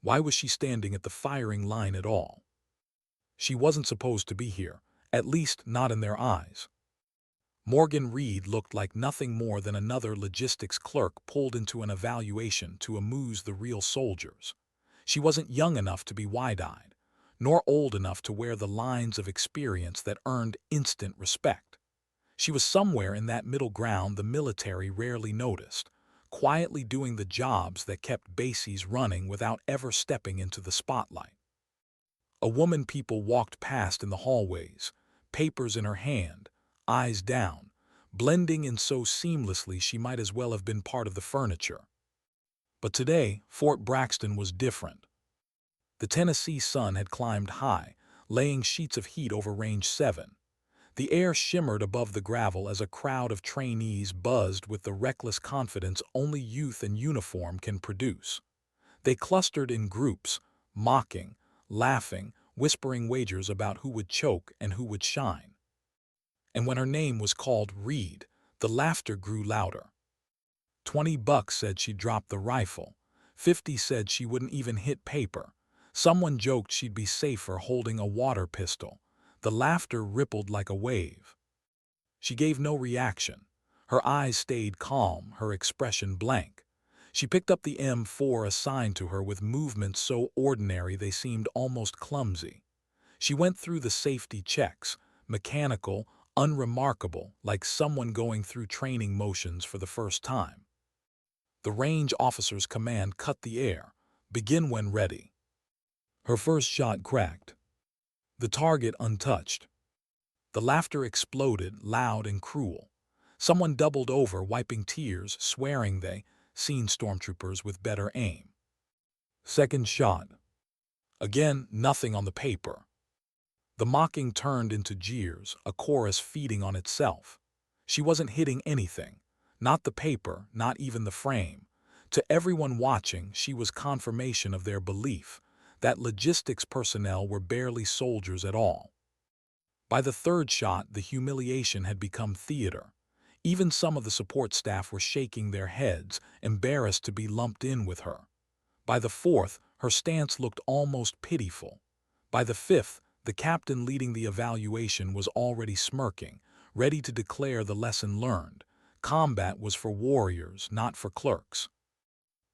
Why was she standing at the firing line at all? She wasn't supposed to be here, at least not in their eyes. Morgan Reed looked like nothing more than another logistics clerk pulled into an evaluation to amuse the real soldiers. She wasn't young enough to be wide-eyed, nor old enough to wear the lines of experience that earned instant respect. She was somewhere in that middle ground the military rarely noticed, quietly doing the jobs that kept bases running without ever stepping into the spotlight. A woman people walked past in the hallways, papers in her hand, eyes down, blending in so seamlessly she might as well have been part of the furniture. But today, Fort Braxton was different. The Tennessee sun had climbed high, laying sheets of heat over Range 7. The air shimmered above the gravel as a crowd of trainees buzzed with the reckless confidence only youth in uniform can produce. They clustered in groups, mocking, laughing, whispering wagers about who would choke and who would shine. And when her name was called Reed, the laughter grew louder. $20 said she'd drop the rifle. 50 said she wouldn't even hit paper. Someone joked she'd be safer holding a water pistol. The laughter rippled like a wave. She gave no reaction. Her eyes stayed calm, her expression blank. She picked up the M4 assigned to her with movements so ordinary they seemed almost clumsy. She went through the safety checks, mechanical, unremarkable, like someone going through training motions for the first time. The range officer's command cut the air. Begin when ready. Her first shot cracked. The target untouched. The laughter exploded, loud and cruel. Someone doubled over, wiping tears, swearing they seen stormtroopers with better aim. Second shot. Again, nothing on the paper. The mocking turned into jeers, a chorus feeding on itself. She wasn't hitting anything. Not the paper, not even the frame. To everyone watching, she was confirmation of their belief that logistics personnel were barely soldiers at all. By the third shot, the humiliation had become theater. Even some of the support staff were shaking their heads, embarrassed to be lumped in with her. By the fourth, her stance looked almost pitiful. By the fifth, the captain leading the evaluation was already smirking, ready to declare the lesson learned. Combat was for warriors, not for clerks.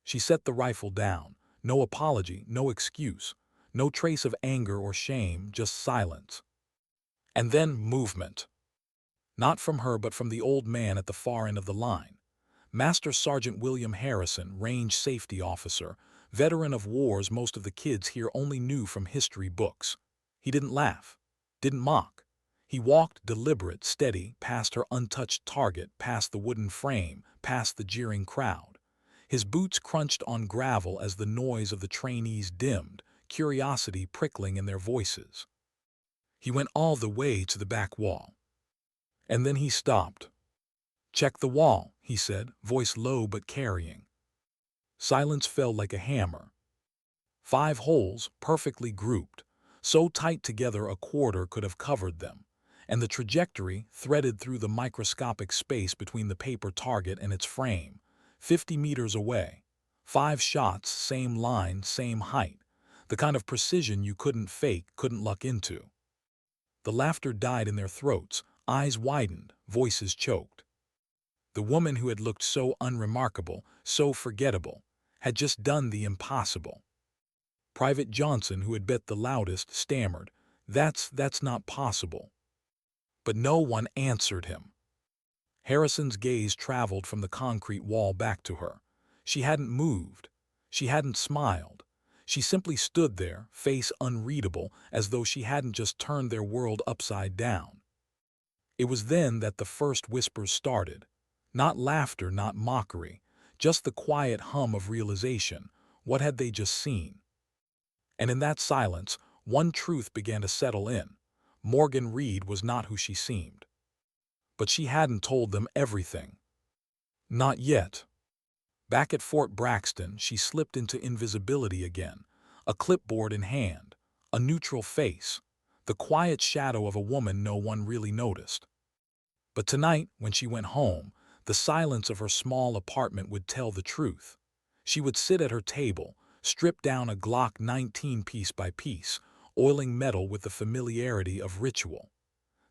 She set the rifle down. No apology, no excuse, no trace of anger or shame, just silence. And then movement. Not from her but from the old man at the far end of the line. Master Sergeant William Harrison, range safety officer, veteran of wars most of the kids here only knew from history books. He didn't laugh, didn't mock. He walked deliberate, steady, past her untouched target, past the wooden frame, past the jeering crowd. His boots crunched on gravel as the noise of the trainees dimmed, curiosity prickling in their voices. He went all the way to the back wall. And then he stopped. "Check the wall," he said, voice low but carrying. Silence fell like a hammer. 5 holes, perfectly grouped, so tight together a quarter could have covered them, and the trajectory threaded through the microscopic space between the paper target and its frame, 50 meters away. 5 shots, same line, same height, the kind of precision you couldn't fake, couldn't luck into. The laughter died in their throats, eyes widened, voices choked. The woman who had looked so unremarkable, so forgettable, had just done the impossible. Private Johnson, who had bet the loudest, stammered, That's not possible." But no one answered him. Harrison's gaze traveled from the concrete wall back to her. She hadn't moved. She hadn't smiled. She simply stood there, face unreadable, as though she hadn't just turned their world upside down. It was then that the first whispers started. Not laughter, not mockery, just the quiet hum of realization. What had they just seen? And in that silence, one truth began to settle in. Morgan Reed was not who she seemed. But she hadn't told them everything. Not yet. Back at Fort Braxton, she slipped into invisibility again, a clipboard in hand, a neutral face, the quiet shadow of a woman no one really noticed. But tonight, when she went home, the silence of her small apartment would tell the truth. She would sit at her table, stripped down a Glock 19 piece by piece, oiling metal with the familiarity of ritual.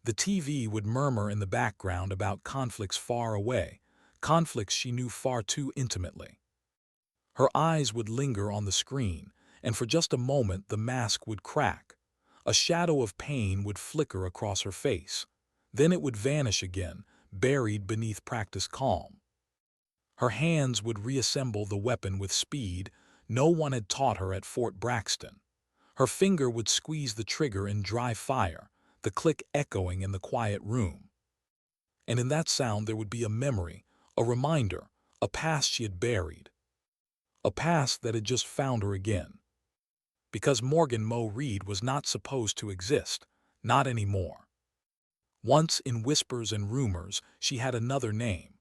The TV would murmur in the background about conflicts far away, conflicts she knew far too intimately. Her eyes would linger on the screen, and for just a moment the mask would crack. A shadow of pain would flicker across her face. Then it would vanish again, buried beneath practiced calm. Her hands would reassemble the weapon with speed no one had taught her at Fort Braxton. Her finger would squeeze the trigger in dry fire, the click echoing in the quiet room. And in that sound there would be a memory, a reminder, a past she had buried. A past that had just found her again. Because Morgan Mo Reed was not supposed to exist, not anymore. Once, in whispers and rumors, she had another name.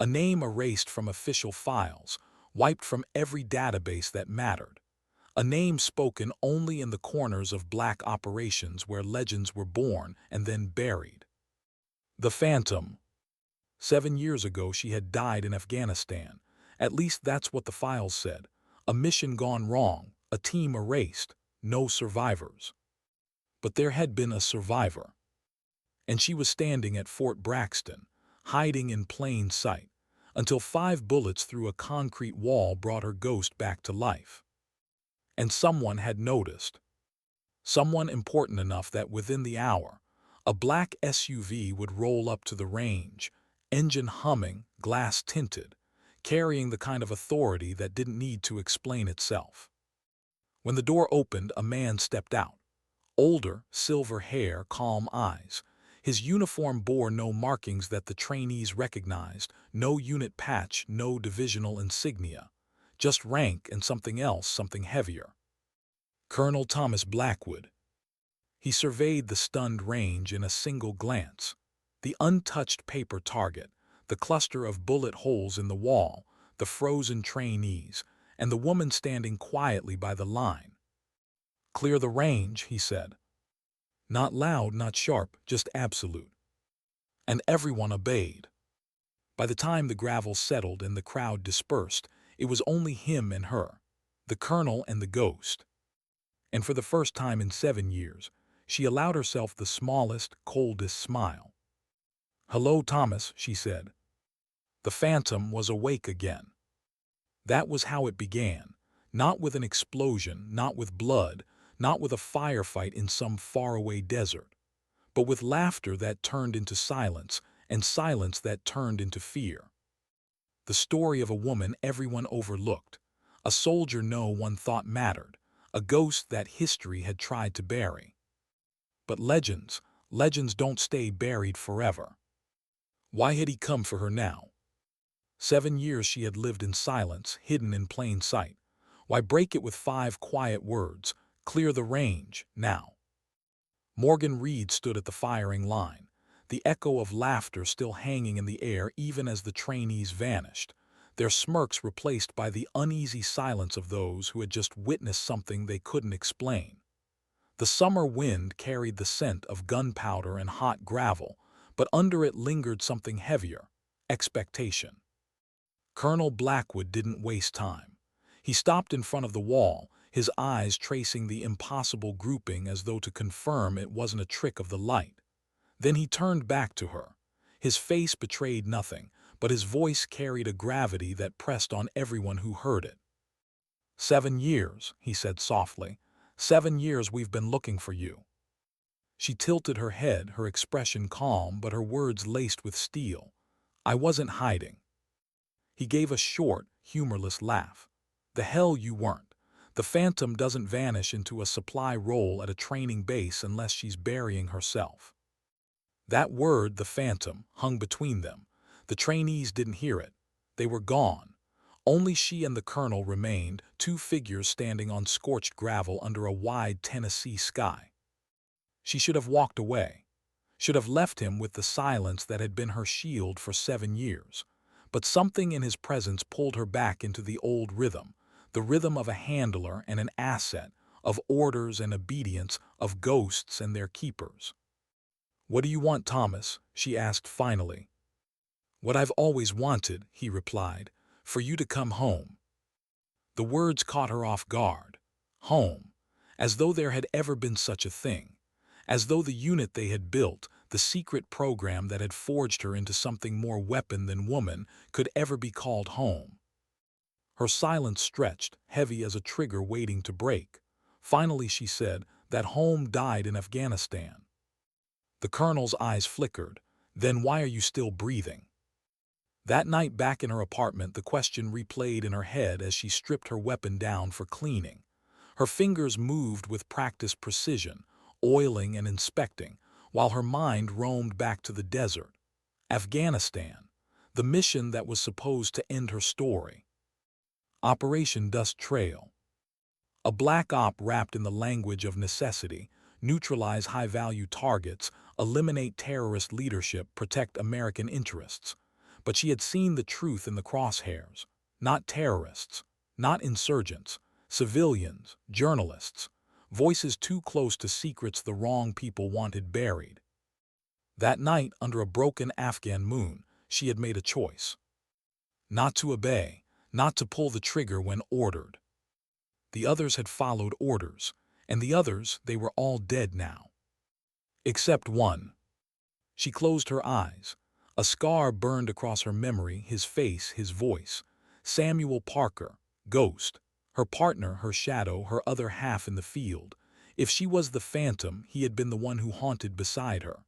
A name erased from official files, wiped from every database that mattered. A name spoken only in the corners of black operations where legends were born and then buried. The Phantom. 7 years ago she had died in Afghanistan. At least that's what the files said. A mission gone wrong, a team erased, no survivors. But there had been a survivor. And she was standing at Fort Braxton, hiding in plain sight, until 5 bullets through a concrete wall brought her ghost back to life. And someone had noticed. Someone important enough that within the hour, a black SUV would roll up to the range, engine humming, glass tinted, carrying the kind of authority that didn't need to explain itself. When the door opened, a man stepped out. Older, silver hair, calm eyes. His uniform bore no markings that the trainees recognized, no unit patch, no divisional insignia. Just rank and something else, something heavier. Colonel Thomas Blackwood. He surveyed the stunned range in a single glance. The untouched paper target, the cluster of bullet holes in the wall, the frozen trainees, and the woman standing quietly by the line. "Clear the range," he said. Not loud, not sharp, just absolute. And everyone obeyed. By the time the gravel settled and the crowd dispersed, it was only him and her, the colonel and the ghost. And for the first time in 7 years, she allowed herself the smallest, coldest smile. "Hello, Thomas," she said. The Phantom was awake again. That was how it began, not with an explosion, not with blood, not with a firefight in some faraway desert, but with laughter that turned into silence, and silence that turned into fear. The story of a woman everyone overlooked, a soldier no one thought mattered, a ghost that history had tried to bury. But legends don't stay buried forever. Why had he come for her now? 7 years she had lived in silence, hidden in plain sight. Why break it with 5 quiet words? Clear the range, now. Morgan Reed stood at the firing line, the echo of laughter still hanging in the air even as the trainees vanished, their smirks replaced by the uneasy silence of those who had just witnessed something they couldn't explain. The summer wind carried the scent of gunpowder and hot gravel, but under it lingered something heavier: expectation. Colonel Blackwood didn't waste time. He stopped in front of the wall, his eyes tracing the impossible grouping as though to confirm it wasn't a trick of the light. Then he turned back to her. His face betrayed nothing, but his voice carried a gravity that pressed on everyone who heard it. 7 years, he said softly. 7 years we've been looking for you. She tilted her head, her expression calm, but her words laced with steel. I wasn't hiding. He gave a short, humorless laugh. The hell you weren't. The Phantom doesn't vanish into a supply roll at a training base unless she's burying herself. That word, the Phantom, hung between them. The trainees didn't hear it. They were gone. Only she and the colonel remained, 2 figures standing on scorched gravel under a wide Tennessee sky. She should have walked away, should have left him with the silence that had been her shield for 7 years. But something in his presence pulled her back into the old rhythm, the rhythm of a handler and an asset, of orders and obedience, of ghosts and their keepers. What do you want, Thomas? She asked finally. What I've always wanted, he replied, for you to come home. The words caught her off guard. Home. As though there had ever been such a thing. As though the unit they had built, the secret program that had forged her into something more weapon than woman, could ever be called home. Her silence stretched, heavy as a trigger waiting to break. Finally she said, "That home died in Afghanistan." The colonel's eyes flickered. "Then why are you still breathing?" That night back in her apartment, the question replayed in her head as she stripped her weapon down for cleaning. Her fingers moved with practiced precision, oiling and inspecting, while her mind roamed back to the desert. Afghanistan, the mission that was supposed to end her story. Operation Dust Trail. A black op wrapped in the language of necessity, neutralize high-value targets, eliminate terrorist leadership, protect American interests. But she had seen the truth in the crosshairs. Not terrorists, not insurgents, civilians, journalists, voices too close to secrets the wrong people wanted buried. That night, under a broken Afghan moon, she had made a choice. Not to obey, not to pull the trigger when ordered. The others had followed orders, and the others, they were all dead now. Except one. She closed her eyes. A scar burned across her memory, his face, his voice. Samuel Parker, ghost. Her partner, her shadow, her other half in the field. If she was the phantom, he had been the one who haunted beside her.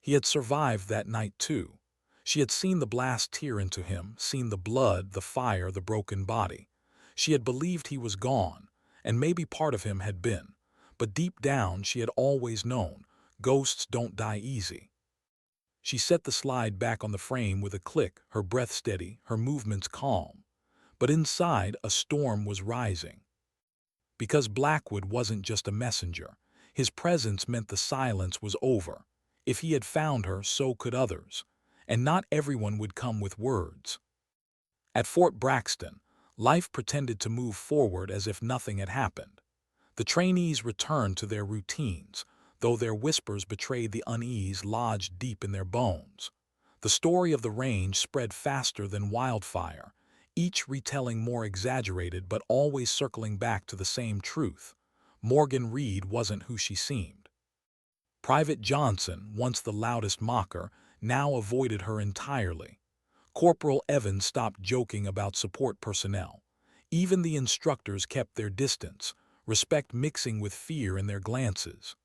He had survived that night too. She had seen the blast tear into him, seen the blood, the fire, the broken body. She had believed he was gone, and maybe part of him had been. But deep down she had always known, ghosts don't die easy. She set the slide back on the frame with a click, her breath steady, her movements calm. But inside, a storm was rising. Because Blackwood wasn't just a messenger. His presence meant the silence was over. If he had found her, so could others. And not everyone would come with words. At Fort Braxton, life pretended to move forward as if nothing had happened. The trainees returned to their routines, though their whispers betrayed the unease lodged deep in their bones. The story of the range spread faster than wildfire, each retelling more exaggerated but always circling back to the same truth. Morgan Reed wasn't who she seemed. Private Johnson, once the loudest mocker, now avoided her entirely. Corporal Evans stopped joking about support personnel. Even the instructors kept their distance, respect mixing with fear in their glances.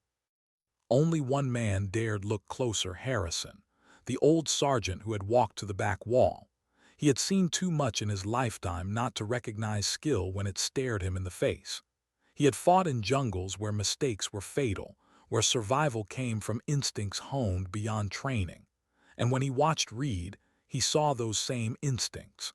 Only one man dared look closer, Harrison, the old sergeant who had walked to the back wall. He had seen too much in his lifetime not to recognize skill when it stared him in the face. He had fought in jungles where mistakes were fatal, where survival came from instincts honed beyond training. And when he watched Reed, he saw those same instincts.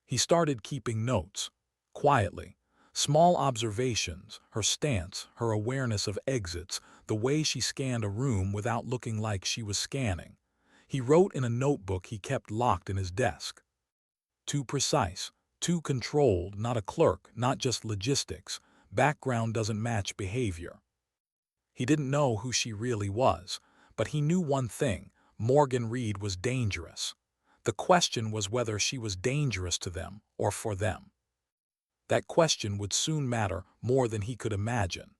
He started keeping notes, quietly. Small observations, her stance, her awareness of exits, the way she scanned a room without looking like she was scanning. He wrote in a notebook he kept locked in his desk. Too precise, too controlled, not a clerk, not just logistics. Background doesn't match behavior. He didn't know who she really was, but he knew one thing: Morgan Reed was dangerous. The question was whether she was dangerous to them or for them. That question would soon matter more than he could imagine.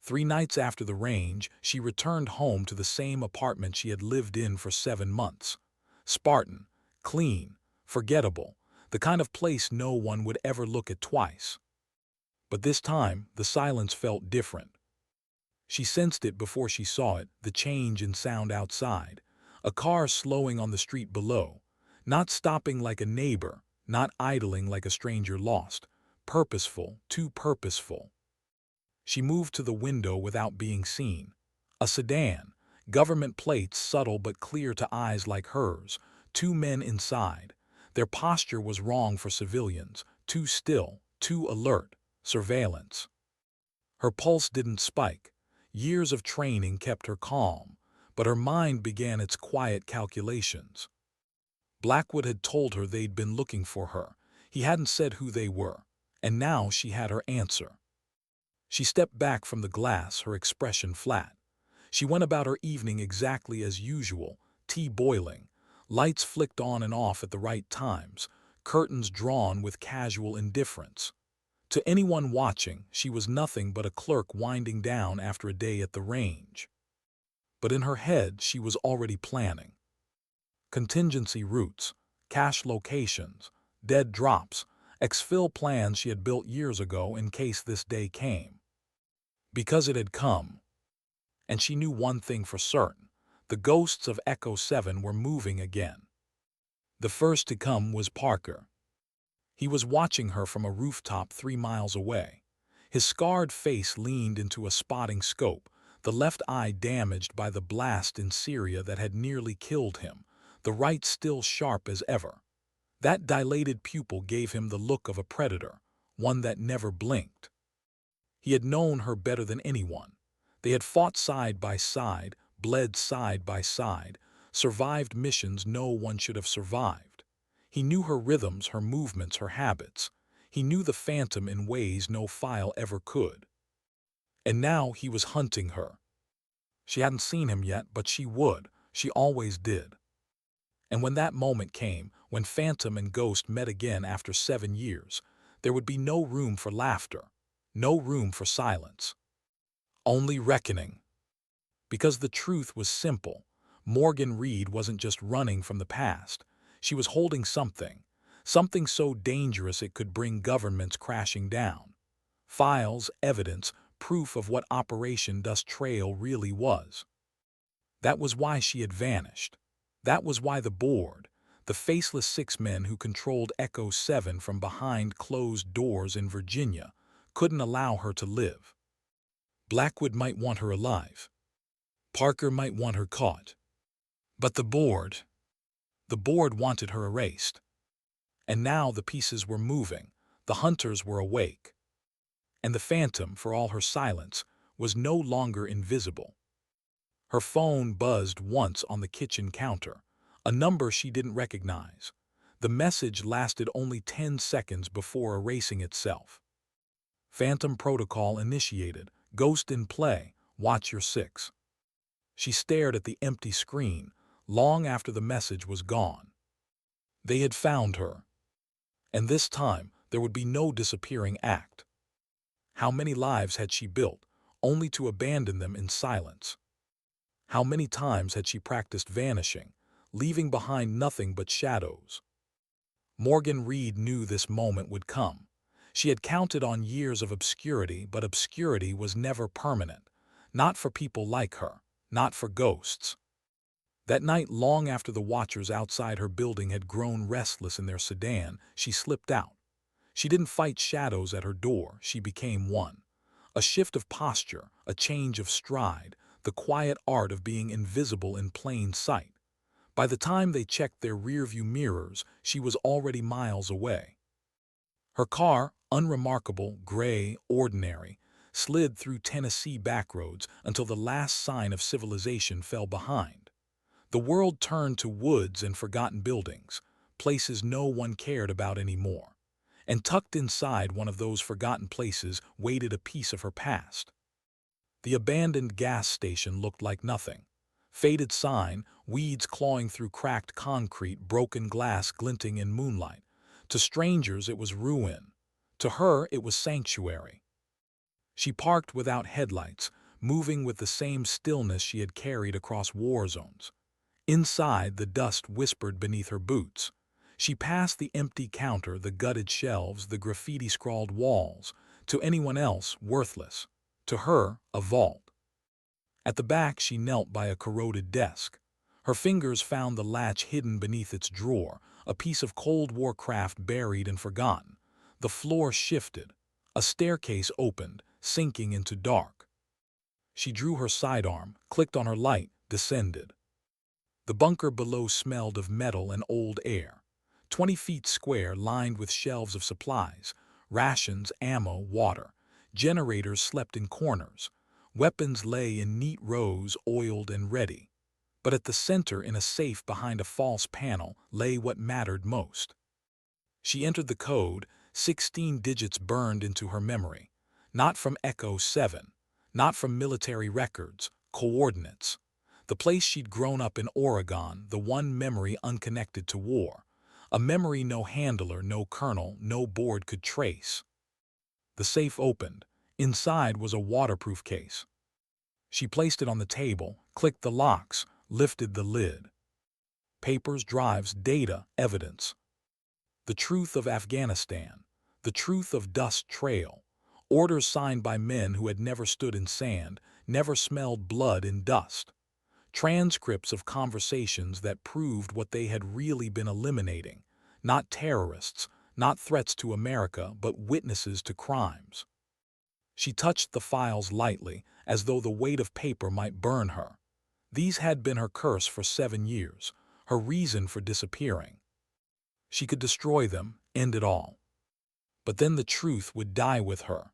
3 nights after the range, she returned home to the same apartment she had lived in for 7 months. Spartan, clean, forgettable, the kind of place no one would ever look at twice. But this time, the silence felt different. She sensed it before she saw it, the change in sound outside. A car slowing on the street below, not stopping like a neighbor, not idling like a stranger lost. Purposeful, too purposeful. She moved to the window without being seen. A sedan, government plates subtle but clear to eyes like hers, 2 men inside. Their posture was wrong for civilians, too still, too alert, surveillance. Her pulse didn't spike. Years of training kept her calm, but her mind began its quiet calculations. Blackwood had told her they'd been looking for her. He hadn't said who they were, and now she had her answer. She stepped back from the glass, her expression flat. She went about her evening exactly as usual, tea boiling, lights flicked on and off at the right times, curtains drawn with casual indifference. To anyone watching, she was nothing but a clerk winding down after a day at the range. But in her head, she was already planning. Contingency routes, cache locations, dead drops, exfil plans she had built years ago in case this day came. Because it had come. And she knew one thing for certain: the ghosts of Echo 7 were moving again. The first to come was Parker. He was watching her from a rooftop 3 miles away. His scarred face leaned into a spotting scope, the left eye damaged by the blast in Syria that had nearly killed him, the right still sharp as ever. That dilated pupil gave him the look of a predator, one that never blinked. He had known her better than anyone. They had fought side by side, bled side by side, survived missions no one should have survived. He knew her rhythms, her movements, her habits. He knew the Phantom in ways no file ever could. And now he was hunting her. She hadn't seen him yet, but she would. She always did. And when that moment came, when Phantom and Ghost met again after 7 years, there would be no room for laughter, no room for silence. Only reckoning. Because the truth was simple. Morgan Reed wasn't just running from the past. She was holding something so dangerous it could bring governments crashing down. Files, evidence, proof of what Operation Dust Trail really was. That was why she had vanished. That was why the board, the faceless 6 men who controlled Echo 7 from behind closed doors in Virginia, couldn't allow her to live. Blackwood might want her alive. Parker might want her caught. But the board wanted her erased. And now the pieces were moving, the hunters were awake. And the Phantom, for all her silence, was no longer invisible. Her phone buzzed once on the kitchen counter, a number she didn't recognize. The message lasted only 10 seconds before erasing itself. Phantom protocol initiated. Ghost in play. Watch your 6. She stared at the empty screen, long after the message was gone. They had found her. And this time, there would be no disappearing act. How many lives had she built, only to abandon them in silence? How many times had she practiced vanishing, leaving behind nothing but shadows? Morgan Reed knew this moment would come. She had counted on years of obscurity, but obscurity was never permanent. Not for people like her, not for ghosts. That night, long after the watchers outside her building had grown restless in their sedan, she slipped out. She didn't fight shadows at her door, she became one. A shift of posture, a change of stride, the quiet art of being invisible in plain sight. By the time they checked their rearview mirrors, she was already miles away. Her car, unremarkable, gray, ordinary, slid through Tennessee backroads until the last sign of civilization fell behind. The world turned to woods and forgotten buildings, places no one cared about anymore. And tucked inside one of those forgotten places waited a piece of her past. The abandoned gas station looked like nothing. Faded sign, weeds clawing through cracked concrete, broken glass glinting in moonlight. To strangers it was ruin. To her it was sanctuary. She parked without headlights, moving with the same stillness she had carried across war zones. Inside, the dust whispered beneath her boots. She passed the empty counter, the gutted shelves, the graffiti-scrawled walls. To anyone else, worthless. To her, a vault. At the back, she knelt by a corroded desk. Her fingers found the latch hidden beneath its drawer, a piece of Cold War craft buried and forgotten. The floor shifted. A staircase opened, sinking into dark. She drew her sidearm, clicked on her light, descended. The bunker below smelled of metal and old air. 20 feet square, lined with shelves of supplies, rations, ammo, water. Generators slept in corners. Weapons lay in neat rows, oiled and ready. But at the center, in a safe behind a false panel, lay what mattered most. She entered the code, 16 digits burned into her memory. Not from Echo 7, not from military records, coordinates. The place she'd grown up in Oregon, the one memory unconnected to war. A memory no handler, no kernel, no board could trace. The safe opened. Inside was a waterproof case. She placed it on the table, clicked the locks, lifted the lid. Papers, drives, data, evidence. The truth of Afghanistan. The truth of Dust Trail. Orders signed by men who had never stood in sand, never smelled blood in dust. Transcripts of conversations that proved what they had really been eliminating. Not terrorists, not threats to America, but witnesses to crimes. She touched the files lightly, as though the weight of paper might burn her. These had been her curse for 7 years, her reason for disappearing. She could destroy them, end it all. But then the truth would die with her.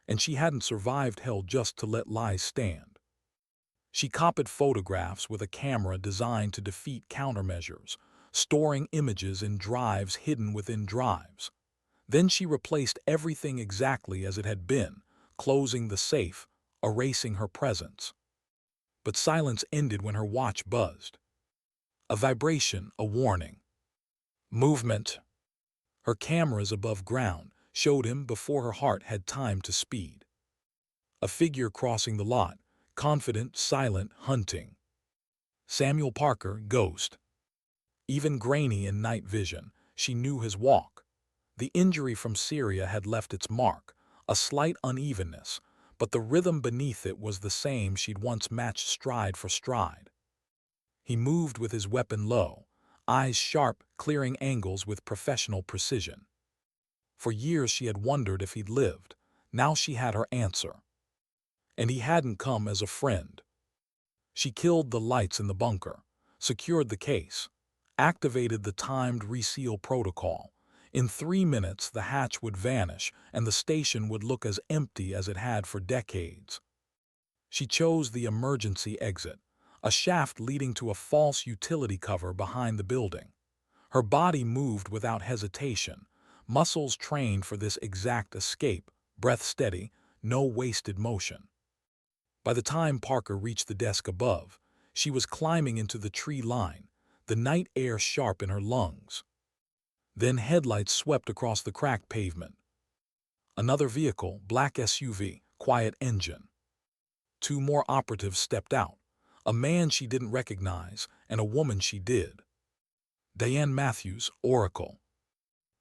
And she hadn't survived hell just to let lies stand. She copied photographs with a camera designed to defeat countermeasures, storing images in drives hidden within drives. Then she replaced everything exactly as it had been, closing the safe, erasing her presence. But silence ended when her watch buzzed. A vibration, a warning. Movement. Her cameras above ground showed him before her heart had time to speed. A figure crossing the lot, confident, silent, hunting. Samuel Parker, ghost. Even grainy in night vision, she knew his walk. The injury from Syria had left its mark, a slight unevenness, but the rhythm beneath it was the same she'd once matched stride for stride. He moved with his weapon low, eyes sharp, clearing angles with professional precision. For years she had wondered if he'd lived. Now she had her answer. And he hadn't come as a friend. She killed the lights in the bunker, secured the case, activated the timed reseal protocol. In 3 minutes, the hatch would vanish and the station would look as empty as it had for decades. She chose the emergency exit, a shaft leading to a false utility cover behind the building. Her body moved without hesitation, muscles trained for this exact escape, breath steady, no wasted motion. By the time Parker reached the desk above, she was climbing into the tree line, the night air sharp in her lungs. Then headlights swept across the cracked pavement. Another vehicle, black SUV, quiet engine. 2 more operatives stepped out, a man she didn't recognize and a woman she did. Diane Matthews, Oracle.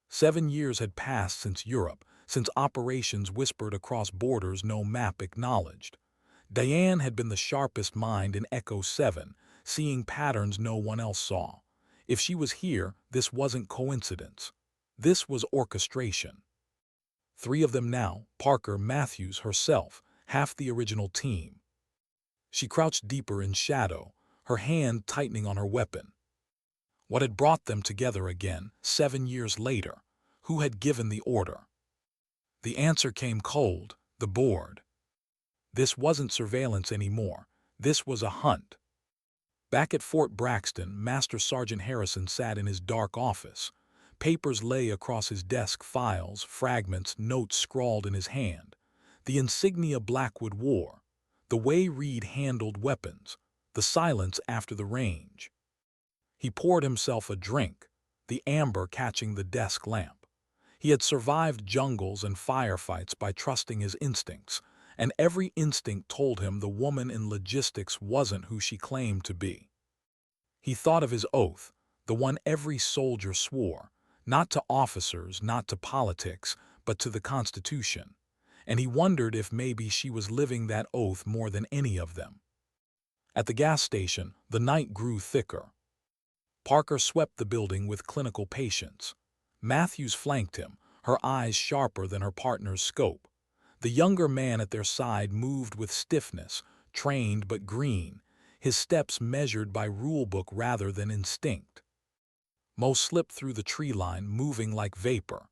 7 years had passed since Europe, since operations whispered across borders no map acknowledged. Diane had been the sharpest mind in Echo 7, seeing patterns no one else saw. If she was here, this wasn't coincidence. This was orchestration. 3 of them now, Parker, Matthews, herself, half the original team. She crouched deeper in shadow, her hand tightening on her weapon. What had brought them together again, 7 years later? Who had given the order? The answer came cold, the board. This wasn't surveillance anymore. This was a hunt. Back at Fort Braxton, Master Sergeant Harrison sat in his dark office. Papers lay across his desk, files, fragments, notes scrawled in his hand. The insignia Blackwood wore, the way Reed handled weapons, the silence after the range. He poured himself a drink, the amber catching the desk lamp. He had survived jungles and firefights by trusting his instincts, and every instinct told him the woman in logistics wasn't who she claimed to be. He thought of his oath, the one every soldier swore, not to officers, not to politics, but to the Constitution, and he wondered if maybe she was living that oath more than any of them. At the gas station, the night grew thicker. Parker swept the building with clinical patience. Matthews flanked him, her eyes sharper than her partner's scope. The younger man at their side moved with stiffness, trained but green, his steps measured by rulebook rather than instinct. Mo slipped through the tree line, moving like vapor,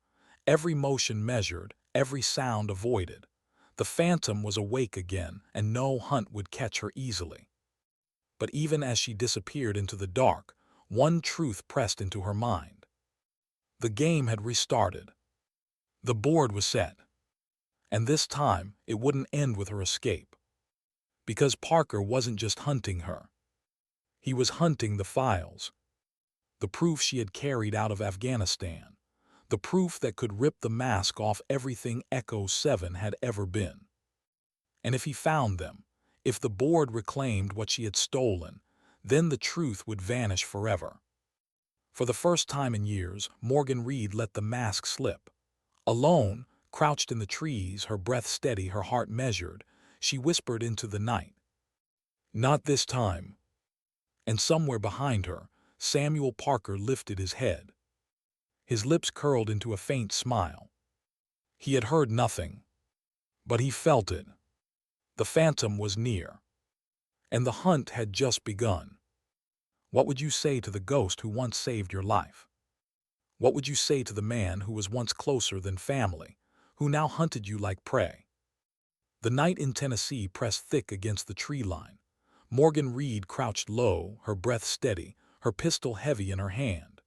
every motion measured, every sound avoided. The phantom was awake again, and no hunt would catch her easily. But even as she disappeared into the dark, one truth pressed into her mind. The game had restarted. The board was set. And this time, it wouldn't end with her escape. Because Parker wasn't just hunting her. He was hunting the files. the proof she had carried out of Afghanistan, the proof that could rip the mask off everything Echo 7 had ever been. And if he found them, if the board reclaimed what she had stolen, then the truth would vanish forever. For the first time in years, Morgan Reed let the mask slip. Alone, crouched in the trees, her breath steady, her heart measured, she whispered into the night, "Not this time." And somewhere behind her, Samuel Parker lifted his head. His lips curled into a faint smile. He had heard nothing, but he felt it. The phantom was near, and the hunt had just begun. What would you say to the ghost who once saved your life? What would you say to the man who was once closer than family, who now hunted you like prey? The night in Tennessee pressed thick against the tree line. Morgan Reed crouched low, her breath steady, her pistol heavy in her hand.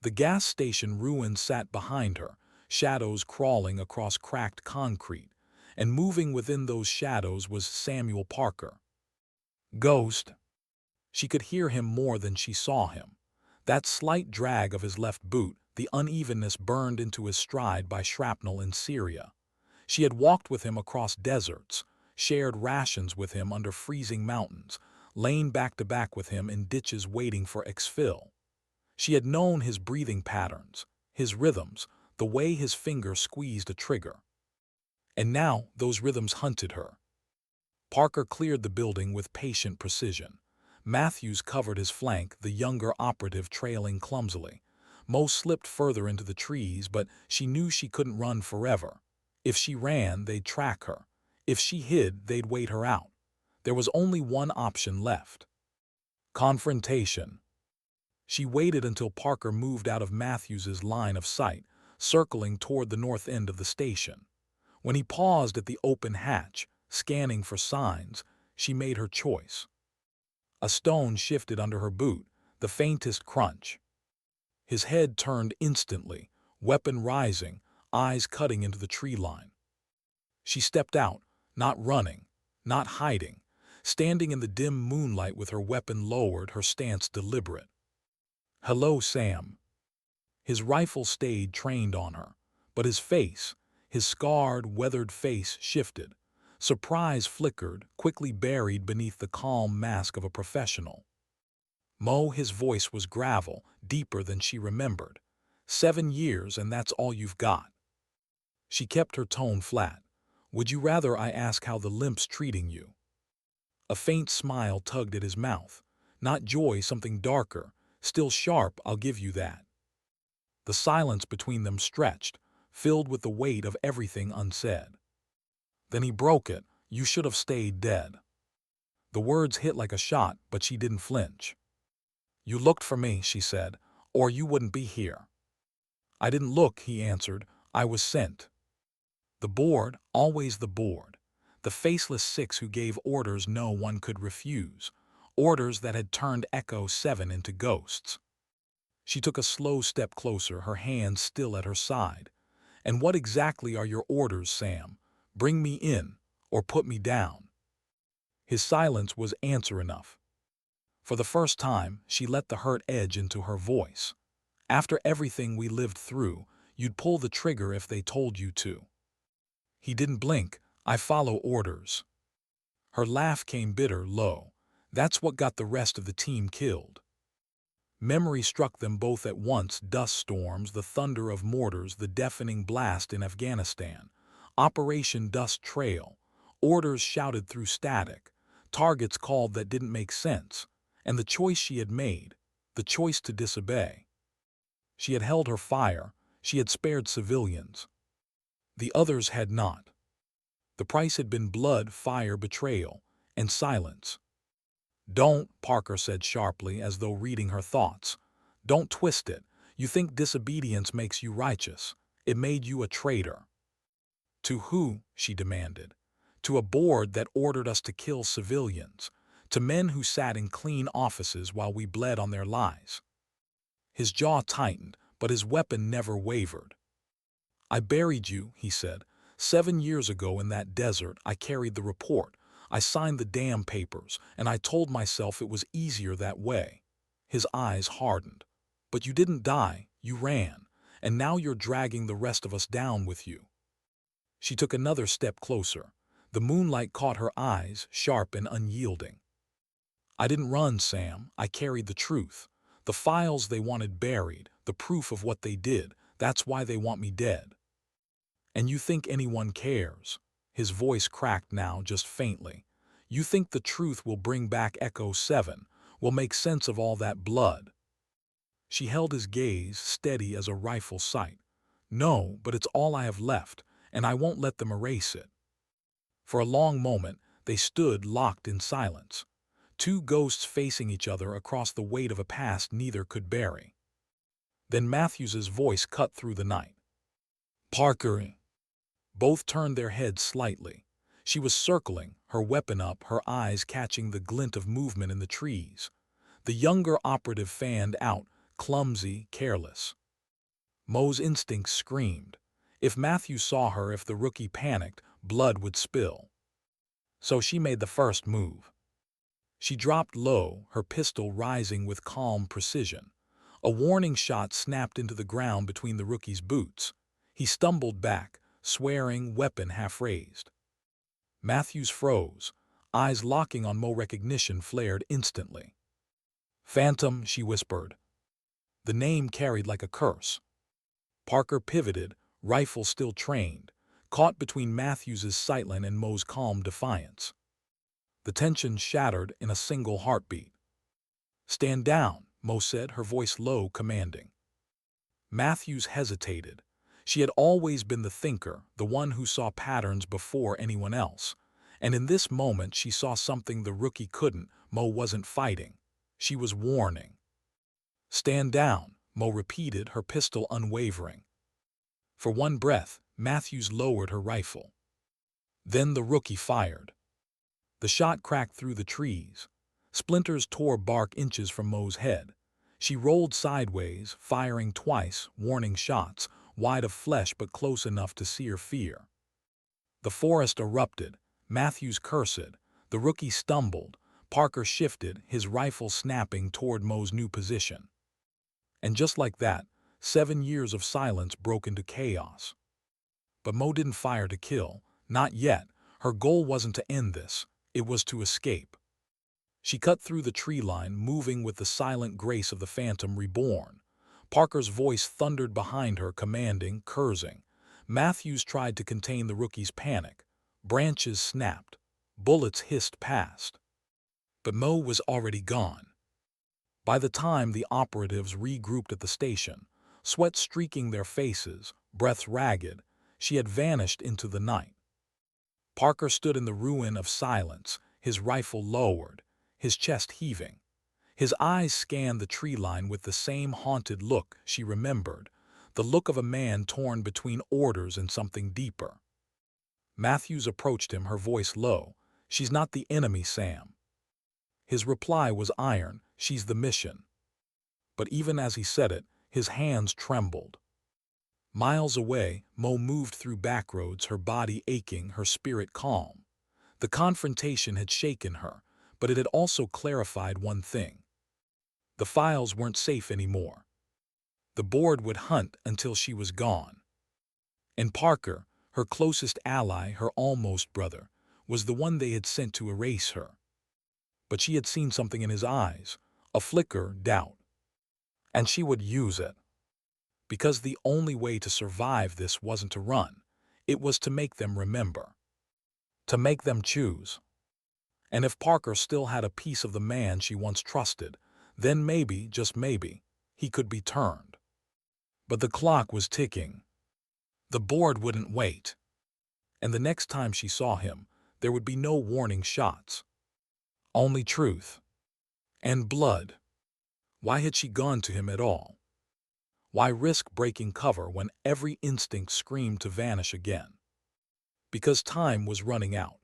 The gas station ruins sat behind her, shadows crawling across cracked concrete, and moving within those shadows was Samuel Parker. Ghost. She could hear him more than she saw him. That slight drag of his left boot, the unevenness burned into his stride by shrapnel in Syria. She had walked with him across deserts, shared rations with him under freezing mountains, lain back to back with him in ditches waiting for exfil. She had known his breathing patterns, his rhythms, the way his finger squeezed a trigger. And now those rhythms hunted her. Parker cleared the building with patient precision. Matthews covered his flank, the younger operative trailing clumsily. Mo slipped further into the trees, but she knew she couldn't run forever. If she ran, they'd track her. If she hid, they'd wait her out. There was only one option left. Confrontation. She waited until Parker moved out of Matthews's line of sight, circling toward the north end of the station. When he paused at the open hatch, scanning for signs, she made her choice. A stone shifted under her boot, the faintest crunch. His head turned instantly, weapon rising, eyes cutting into the tree line. She stepped out, not running, not hiding, standing in the dim moonlight with her weapon lowered, her stance deliberate. "Hello, Sam." His rifle stayed trained on her, but his face, his scarred, weathered face, shifted. Surprise flickered, quickly buried beneath the calm mask of a professional. Mo, his voice was gravel, deeper than she remembered. 7 years and that's all you've got. She kept her tone flat. "Would you rather I ask how the limp's treating you?" A faint smile tugged at his mouth. Not joy, something darker. Still sharp, I'll give you that. The silence between them stretched, filled with the weight of everything unsaid. Then he broke it. "You should have stayed dead." The words hit like a shot, but she didn't flinch. "You looked for me," she said, "or you wouldn't be here." "I didn't look," he answered. "I was sent." The board, always the board. The faceless 6 who gave orders no one could refuse. Orders that had turned Echo 7 into ghosts. She took a slow step closer, her hand still at her side. "And what exactly are your orders, Sam? Bring me in, or put me down." His silence was answer enough. For the first time, she let the hurt edge into her voice. "After everything we lived through, you'd pull the trigger if they told you to." He didn't blink. "I follow orders." Her laugh came bitter, low. "That's what got the rest of the team killed." Memory struck them both at once, dust storms, the thunder of mortars, the deafening blast in Afghanistan. Operation Dust Trail. Orders shouted through static. Targets called that didn't make sense. And the choice she had made, the choice to disobey. She had held her fire. She had spared civilians. The others had not. The price had been blood, fire, betrayal, and silence. "Don't," Parker said sharply, as though reading her thoughts. "Don't twist it. You think disobedience makes you righteous. It made you a traitor." "To who?" she demanded. "To a board that ordered us to kill civilians. To men who sat in clean offices while we bled on their lies." His jaw tightened, but his weapon never wavered. "I buried you," he said. 7 years ago in that desert, I carried the report. I signed the damn papers, and I told myself it was easier that way." His eyes hardened. But you didn't die, you ran, and now you're dragging the rest of us down with you. She took another step closer. The moonlight caught her eyes, sharp and unyielding. I didn't run, Sam. I carried the truth. The files they wanted buried, the proof of what they did. That's why they want me dead. And you think anyone cares? His voice cracked now, just faintly. You think the truth will bring back Echo 7, will make sense of all that blood? She held his gaze, steady as a rifle sight. No, but it's all I have left, and I won't let them erase it. For a long moment, they stood locked in silence. Two ghosts facing each other across the weight of a past neither could bury. Then Matthews's voice cut through the night. Parker. Both turned their heads slightly. She was circling, her weapon up, her eyes catching the glint of movement in the trees. The younger operative fanned out, clumsy, careless. Mo's instincts screamed. If Matthew saw her, if the rookie panicked, blood would spill. So she made the first move. She dropped low, her pistol rising with calm precision. A warning shot snapped into the ground between the rookie's boots. He stumbled back, swearing, weapon half raised. Matthews froze, eyes locking on Mo. Recognition flared instantly. Phantom, she whispered. The name carried like a curse. Parker pivoted, rifle still trained, caught between Matthews's sightline and Mo's calm defiance. The tension shattered in a single heartbeat. Stand down, Mo said, her voice low, commanding. Matthews hesitated. She had always been the thinker, the one who saw patterns before anyone else. And in this moment she saw something the rookie couldn't. Mo wasn't fighting. She was warning. Stand down, Mo repeated, her pistol unwavering. For one breath, Matthews lowered her rifle. Then the rookie fired. The shot cracked through the trees. Splinters tore bark inches from Mo's head. She rolled sideways, firing twice, warning shots, wide of flesh but close enough to sear fear. The forest erupted. Matthews cursed. The rookie stumbled. Parker shifted, his rifle snapping toward Mo's new position. And just like that, 7 years of silence broke into chaos. But Mo didn't fire to kill. Not yet. Her goal wasn't to end this. It was to escape. She cut through the tree line, moving with the silent grace of the phantom reborn. Parker's voice thundered behind her, commanding, cursing. Matthews tried to contain the rookie's panic. Branches snapped. Bullets hissed past. But Mo was already gone. By the time the operatives regrouped at the station, sweat streaking their faces, breaths ragged, she had vanished into the night. Parker stood in the ruin of silence, his rifle lowered, his chest heaving. His eyes scanned the tree line with the same haunted look she remembered, the look of a man torn between orders and something deeper. Matthews approached him, her voice low. She's not the enemy, Sam. His reply was iron. She's the mission. But even as he said it, his hands trembled. Miles away, Mo moved through backroads, her body aching, her spirit calm. The confrontation had shaken her, but it had also clarified one thing. The files weren't safe anymore. The board would hunt until she was gone. And Parker, her closest ally, her almost brother, was the one they had sent to erase her. But she had seen something in his eyes, a flicker, doubt. And she would use it. Because the only way to survive this wasn't to run, it was to make them remember. To make them choose. And if Parker still had a piece of the man she once trusted, then maybe, just maybe, he could be turned. But the clock was ticking. The board wouldn't wait. And the next time she saw him, there would be no warning shots. Only truth. And blood. Why had she gone to him at all? Why risk breaking cover when every instinct screamed to vanish again? Because time was running out.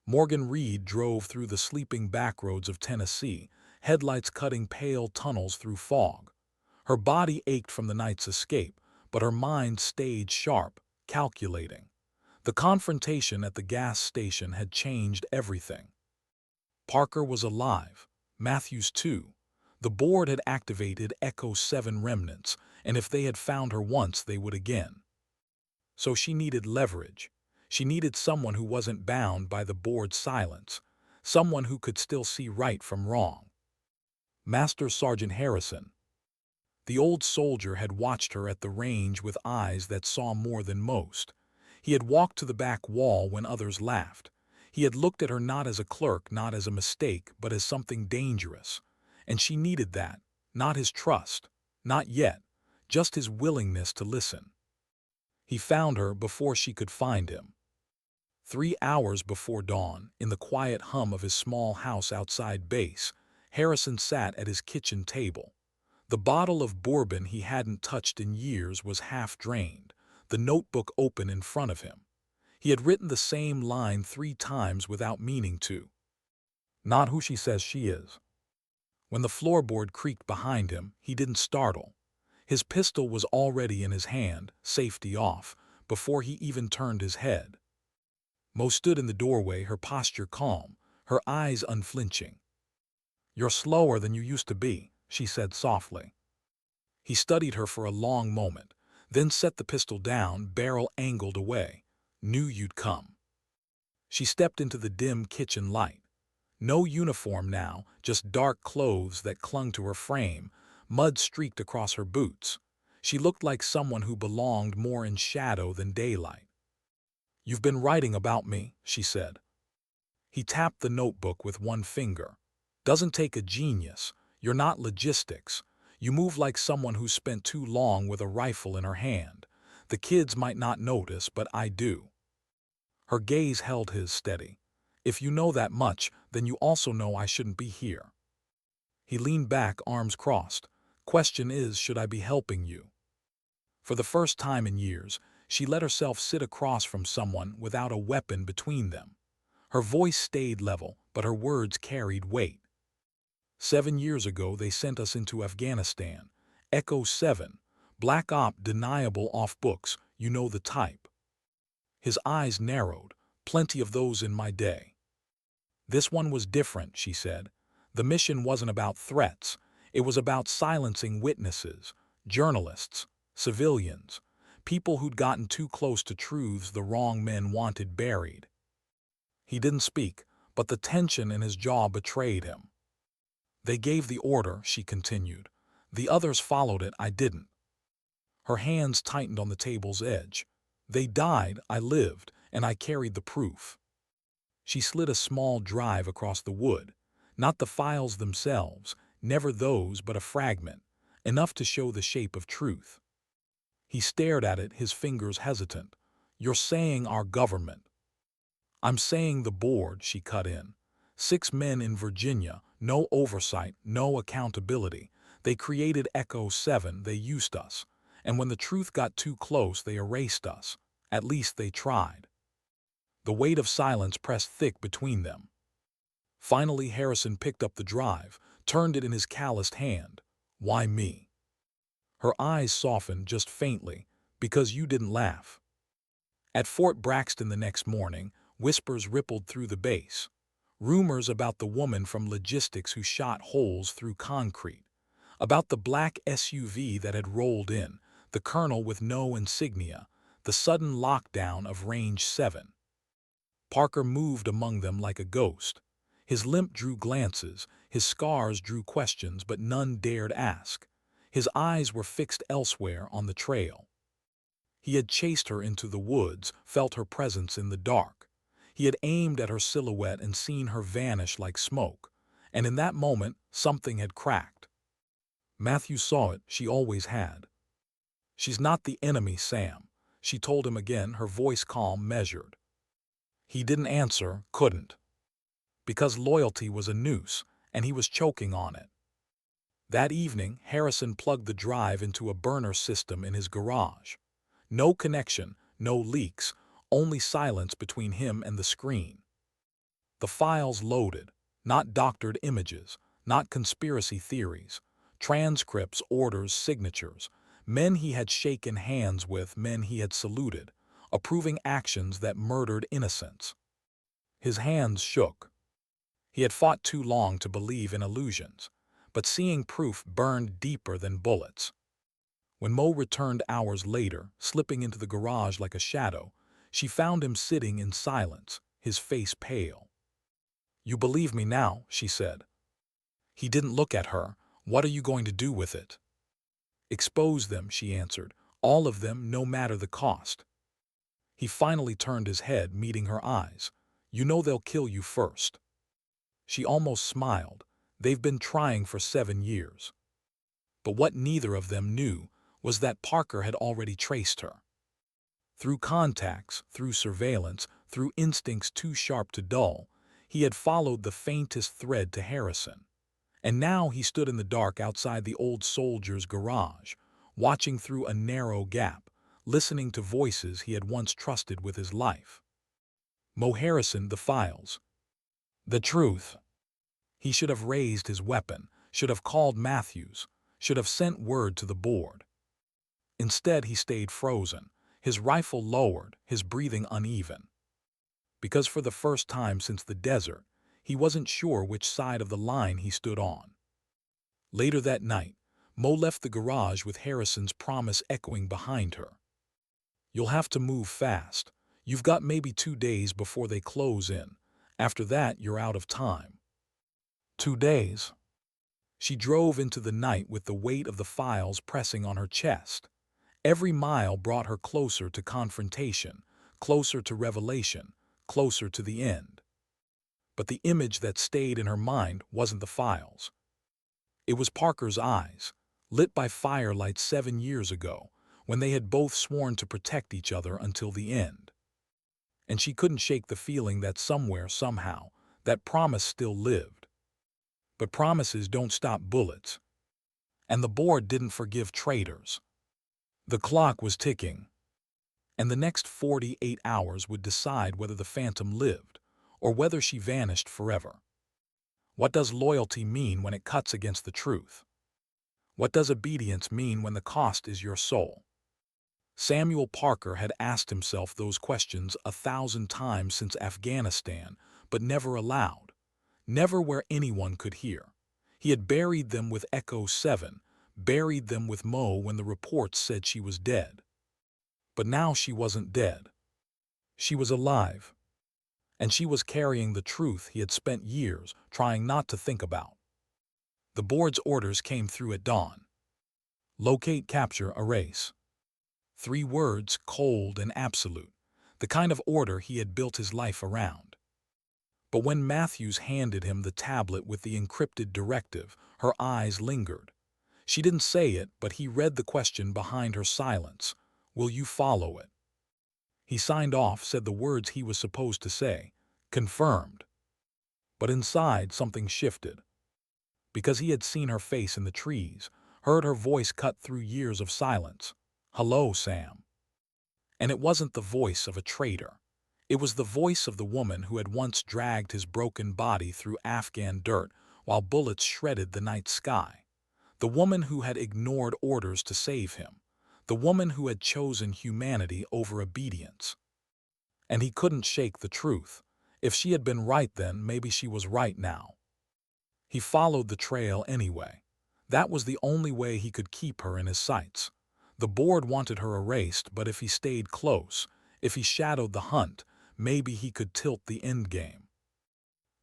Morgan Reed drove through the sleeping backroads of Tennessee, headlights cutting pale tunnels through fog. Her body ached from the night's escape, but her mind stayed sharp, calculating. The confrontation at the gas station had changed everything. Parker was alive, Matthews too. The board had activated Echo 7 remnants, and if they had found her once, they would again. So she needed leverage. She needed someone who wasn't bound by the board's silence, someone who could still see right from wrong. Master Sergeant Harrison. The old soldier had watched her at the range with eyes that saw more than most. He had walked to the back wall when others laughed. He had looked at her not as a clerk, not as a mistake, but as something dangerous. And she needed that, not his trust, not yet, just his willingness to listen. He found her before she could find him. 3 hours before dawn, in the quiet hum of his small house outside base, Harrison sat at his kitchen table. The bottle of bourbon he hadn't touched in years was half drained, the notebook open in front of him. He had written the same line 3 times without meaning to. Not who she says she is. When the floorboard creaked behind him, he didn't startle. His pistol was already in his hand, safety off, before he even turned his head. Mo stood in the doorway, her posture calm, her eyes unflinching. "You're slower than you used to be," she said softly. He studied her for a long moment, then set the pistol down, barrel angled away. "Knew you'd come." She stepped into the dim kitchen light. No uniform now, just dark clothes that clung to her frame, mud streaked across her boots. She looked like someone who belonged more in shadow than daylight. "You've been writing about me," she said. He tapped the notebook with one finger. "Doesn't take a genius. You're not logistics. You move like someone who spent too long with a rifle in her hand. The kids might not notice, but I do." Her gaze held his steady. "If you know that much, then you also know I shouldn't be here." He leaned back, arms crossed. "Question is, should I be helping you?" For the first time in years, she let herself sit across from someone without a weapon between them. Her voice stayed level, but her words carried weight. 7 years ago, they sent us into Afghanistan. Echo 7. Black Op, deniable off books, you know the type. His eyes narrowed. "Plenty of those in my day." "This one was different," she said. "The mission wasn't about threats. It was about silencing witnesses, journalists, civilians, people who'd gotten too close to truths the wrong men wanted buried." He didn't speak, but the tension in his jaw betrayed him. "They gave the order," she continued. "The others followed it, I didn't." Her hands tightened on the table's edge. "They died, I lived, and I carried the proof." She slid a small drive across the wood. Not the files themselves, never those, but a fragment, enough to show the shape of truth. He stared at it, his fingers hesitant. "You're saying our government." "I'm saying the board," she cut in. 6 men in Virginia, no oversight, no accountability. They created Echo 7, they used us. And when the truth got too close, they erased us. At least they tried. The weight of silence pressed thick between them. Finally, Harrison picked up the drive, turned it in his calloused hand. "Why me?" Her eyes softened just faintly. "Because you didn't laugh." At Fort Braxton the next morning, whispers rippled through the base. Rumors about the woman from logistics who shot holes through concrete. About the black SUV that had rolled in, the colonel with no insignia, the sudden lockdown of Range 7. Parker moved among them like a ghost. His limp drew glances, his scars drew questions, but none dared ask. His eyes were fixed elsewhere on the trail. He had chased her into the woods, felt her presence in the dark. He had aimed at her silhouette and seen her vanish like smoke. And in that moment, something had cracked. Matthew saw it, she always had. "She's not the enemy, Sam," she told him again, her voice calm, measured. He didn't answer, couldn't. Because loyalty was a noose, and he was choking on it. That evening, Harrison plugged the drive into a burner system in his garage. No connection, no leaks, only silence between him and the screen. The files loaded, not doctored images, not conspiracy theories, transcripts, orders, signatures, men he had shaken hands with, men he had saluted, approving actions that murdered innocents. His hands shook. He had fought too long to believe in illusions. but seeing proof burned deeper than bullets. When Mo returned hours later, slipping into the garage like a shadow, she found him sitting in silence, his face pale. "You believe me now," she said. He didn't look at her. "What are you going to do with it?" "Expose them," she answered. "All of them, no matter the cost." He finally turned his head, meeting her eyes. "You know they'll kill you first." She almost smiled. "They've been trying for 7 years." But what neither of them knew was that Parker had already traced her. Through contacts, through surveillance, through instincts too sharp to dull, he had followed the faintest thread to Harrison. And now he stood in the dark outside the old soldier's garage, watching through a narrow gap, listening to voices he had once trusted with his life. Mo Harrison, the files. The truth. He should have raised his weapon, should have called Matthews, should have sent word to the board. Instead, he stayed frozen, his rifle lowered, his breathing uneven. Because for the first time since the desert, he wasn't sure which side of the line he stood on. Later that night, Mo left the garage with Harrison's promise echoing behind her. "You'll have to move fast. You've got maybe 2 days before they close in. After that, you're out of time." 2 days. She drove into the night with the weight of the files pressing on her chest. Every mile brought her closer to confrontation, closer to revelation, closer to the end. But the image that stayed in her mind wasn't the files. It was Parker's eyes, lit by firelight 7 years ago, when they had both sworn to protect each other until the end. And she couldn't shake the feeling that somewhere, somehow, that promise still lived. But promises don't stop bullets. And the board didn't forgive traitors. The clock was ticking. And the next 48 hours would decide whether the Phantom lived, or whether she vanished forever. What does loyalty mean when it cuts against the truth? What does obedience mean when the cost is your soul? Samuel Parker had asked himself those questions 1,000 times since Afghanistan, but never aloud, never where anyone could hear. He had buried them with Echo 7, buried them with Mo when the reports said she was dead. But now she wasn't dead. She was alive. And she was carrying the truth he had spent years trying not to think about. The board's orders came through at dawn. Locate, capture, erase. 3 words, cold and absolute, the kind of order he had built his life around. But when Matthews handed him the tablet with the encrypted directive, her eyes lingered. She didn't say it, but he read the question behind her silence. "Will you follow it?" He signed off, said the words he was supposed to say. Confirmed. But inside, something shifted. Because he had seen her face in the trees, heard her voice cut through years of silence. "Hello, Sam." And it wasn't the voice of a traitor. It was the voice of the woman who had once dragged his broken body through Afghan dirt while bullets shredded the night sky. The woman who had ignored orders to save him. The woman who had chosen humanity over obedience. And he couldn't shake the truth. If she had been right then, maybe she was right now. He followed the trail anyway. That was the only way he could keep her in his sights. The board wanted her erased, but if he stayed close, if he shadowed the hunt, maybe he could tilt the endgame.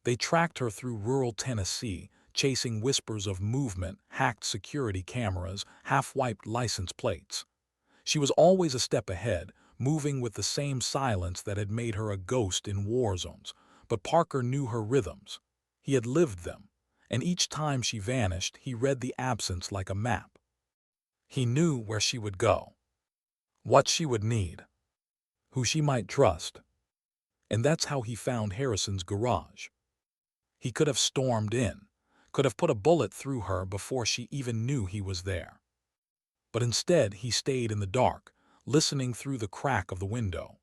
They tracked her through rural Tennessee, chasing whispers of movement, hacked security cameras, half-wiped license plates. She was always a step ahead, moving with the same silence that had made her a ghost in war zones. But Parker knew her rhythms. He had lived them. And each time she vanished, he read the absence like a map. He knew where she would go, what she would need, who she might trust. And that's how he found Harrison's garage. He could have stormed in, could have put a bullet through her before she even knew he was there. But instead, he stayed in the dark, listening through the crack of the window.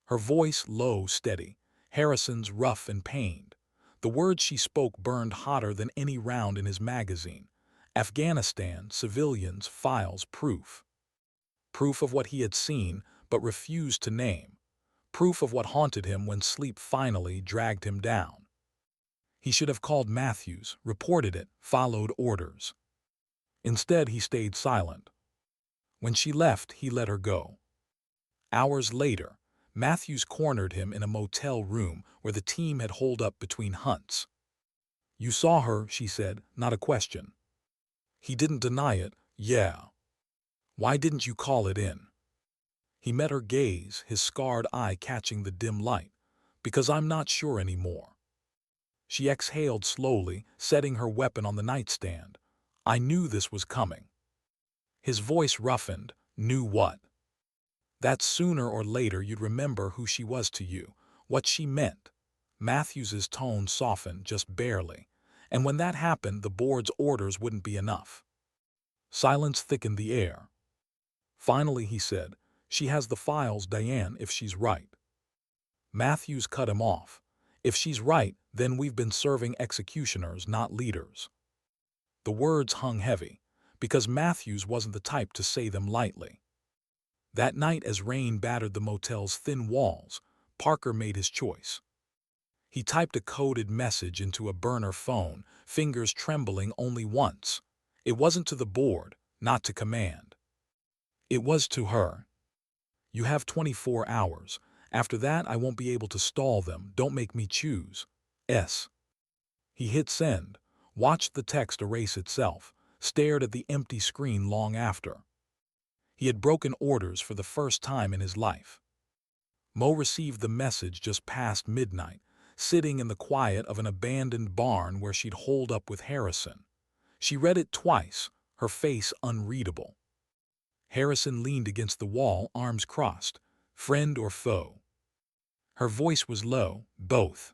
Her voice low, steady, Harrison's rough and pained. The words she spoke burned hotter than any round in his magazine. Afghanistan, civilians, files, proof. Proof of what he had seen, but refused to name. Proof of what haunted him when sleep finally dragged him down. He should have called Matthews, reported it, followed orders. Instead, he stayed silent. When she left, he let her go. Hours later, Matthews cornered him in a motel room where the team had holed up between hunts. "You saw her," she said, not a question. He didn't deny it. "Yeah. Why didn't you call it in?" He met her gaze, his scarred eye catching the dim light. "Because I'm not sure anymore." She exhaled slowly, setting her weapon on the nightstand. "I knew this was coming." His voice roughened. "Knew what?" "That sooner or later you'd remember who she was to you, what she meant." Matthews's tone softened just barely, and when that happened, the board's orders wouldn't be enough. Silence thickened the air. Finally, he said, "She has the files, Diane, if she's right." Matthews cut him off. "If she's right, then we've been serving executioners, not leaders." The words hung heavy, because Matthews wasn't the type to say them lightly. That night, as rain battered the motel's thin walls, Parker made his choice. He typed a coded message into a burner phone, fingers trembling only once. It wasn't to the board, not to command. It was to her. "You have 24 hours. After that, I won't be able to stall them. Don't make me choose. S." He hit send, watched the text erase itself, stared at the empty screen long after. He had broken orders for the first time in his life. Mo received the message just past midnight, sitting in the quiet of an abandoned barn where she'd holed up with Harrison. She read it twice, her face unreadable. Harrison leaned against the wall, arms crossed. "Friend or foe?" Her voice was low. "Both."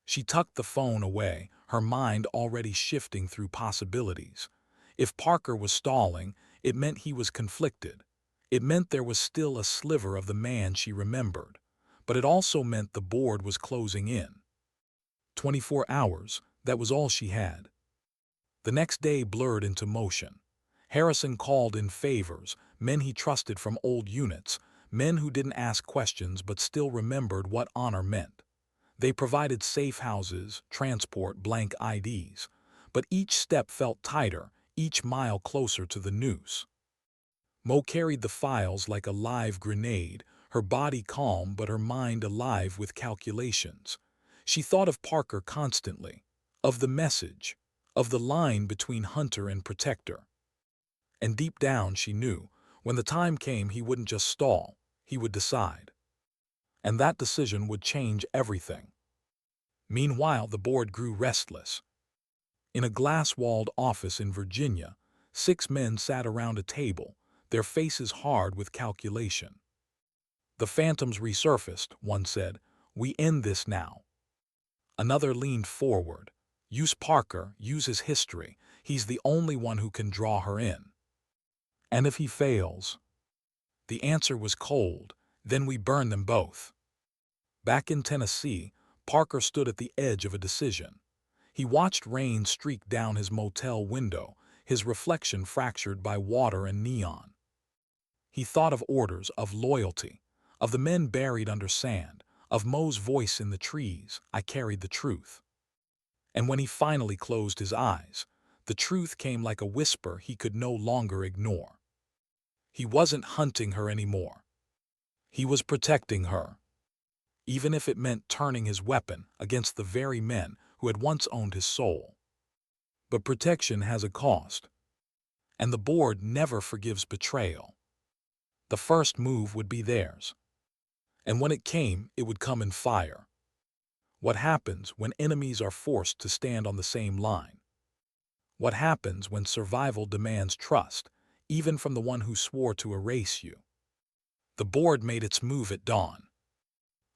She tucked the phone away, her mind already shifting through possibilities. If Parker was stalling, it meant he was conflicted. It meant there was still a sliver of the man she remembered. But it also meant the board was closing in. 24 hours, that was all she had. The next day blurred into motion. Harrison called in favors, men he trusted from old units, men who didn't ask questions but still remembered what honor meant. They provided safe houses, transport, blank IDs. But each step felt tighter, each mile closer to the noose. Mo carried the files like a live grenade, her body calm but her mind alive with calculations. She thought of Parker constantly, of the message, of the line between hunter and protector. And deep down she knew, when the time came he wouldn't just stall, he would decide. And that decision would change everything. Meanwhile, the board grew restless. In a glass-walled office in Virginia, 6 men sat around a table, their faces hard with calculation. "The phantoms resurfaced," one said. "We end this now." Another leaned forward. "Use Parker, use his history. He's the only one who can draw her in." "And if he fails?" The answer was cold. "Then we burn them both." Back in Tennessee, Parker stood at the edge of a decision. He watched rain streak down his motel window, his reflection fractured by water and neon. He thought of orders, of loyalty, of the men buried under sand, of Mo's voice in the trees. "I carried the truth." And when he finally closed his eyes, the truth came like a whisper he could no longer ignore. He wasn't hunting her anymore. He was protecting her, even if it meant turning his weapon against the very men who had once owned his soul. But protection has a cost, and the board never forgives betrayal. The first move would be theirs, and when it came, it would come in fire. What happens when enemies are forced to stand on the same line? What happens when survival demands trust, even from the one who swore to erase you? The board made its move at dawn.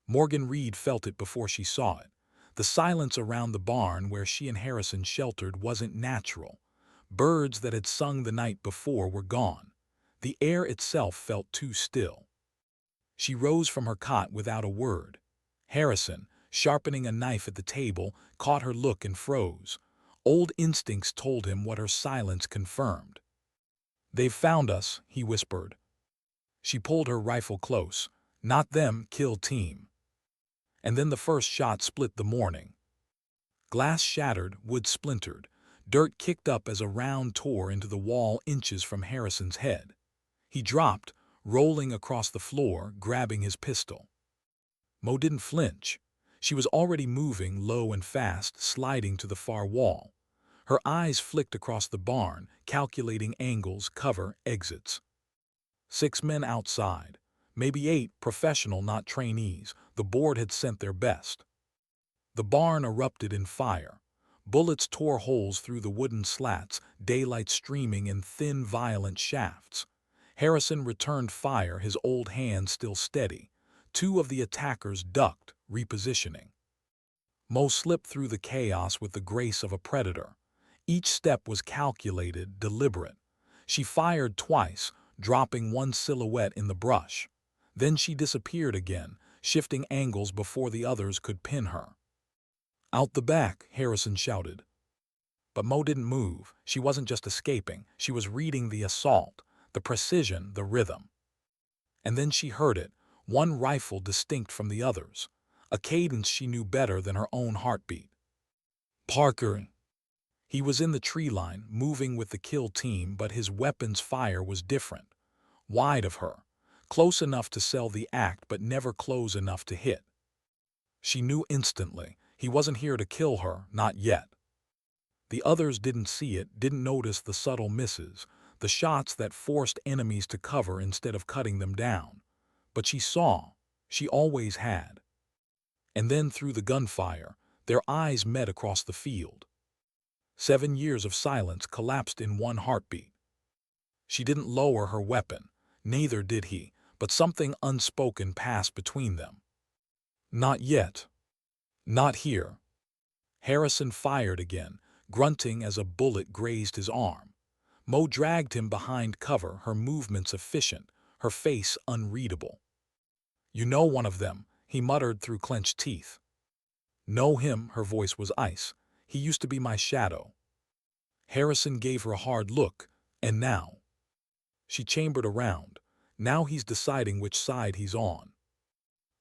Morgan Reed felt it before she saw it. The silence around the barn where she and Harrison sheltered wasn't natural. Birds that had sung the night before were gone. The air itself felt too still. She rose from her cot without a word. Harrison, sharpening a knife at the table, caught her look and froze. Old instincts told him what her silence confirmed. "They've found us," he whispered. She pulled her rifle close. "Not them, kill team." And then the first shot split the morning. Glass shattered, wood splintered. Dirt kicked up as a round tore into the wall inches from Harrison's head. He dropped, rolling across the floor, grabbing his pistol. Mo didn't flinch. She was already moving, low and fast, sliding to the far wall. Her eyes flicked across the barn, calculating angles, cover, exits. 6 men outside. Maybe 8, professional, not trainees. The board had sent their best. The barn erupted in fire. Bullets tore holes through the wooden slats, daylight streaming in thin, violent shafts. Harrison returned fire, his old hand still steady. 2 of the attackers ducked, repositioning. Mo slipped through the chaos with the grace of a predator. Each step was calculated, deliberate. She fired twice, dropping one silhouette in the brush. Then she disappeared again, shifting angles before the others could pin her. "Out the back," Harrison shouted. But Mo didn't move. She wasn't just escaping. She was reading the assault, the precision, the rhythm. And then she heard it, one rifle distinct from the others, a cadence she knew better than her own heartbeat. Parker. He was in the tree line, moving with the kill team, but his weapon's fire was different. Wide of her, close enough to sell the act but never close enough to hit. She knew instantly. He wasn't here to kill her, not yet. The others didn't see it, didn't notice the subtle misses, the shots that forced enemies to cover instead of cutting them down. But she saw. She always had. And then through the gunfire, their eyes met across the field. 7 years of silence collapsed in one heartbeat. She didn't lower her weapon, neither did he, but something unspoken passed between them. Not yet. Not here. Harrison fired again, grunting as a bullet grazed his arm. Mo dragged him behind cover, her movements efficient, her face unreadable. "You know one of them," he muttered through clenched teeth. "Know him," her voice was ice. "He used to be my shadow." Harrison gave her a hard look. "And now?" She chambered around. "Now he's deciding which side he's on."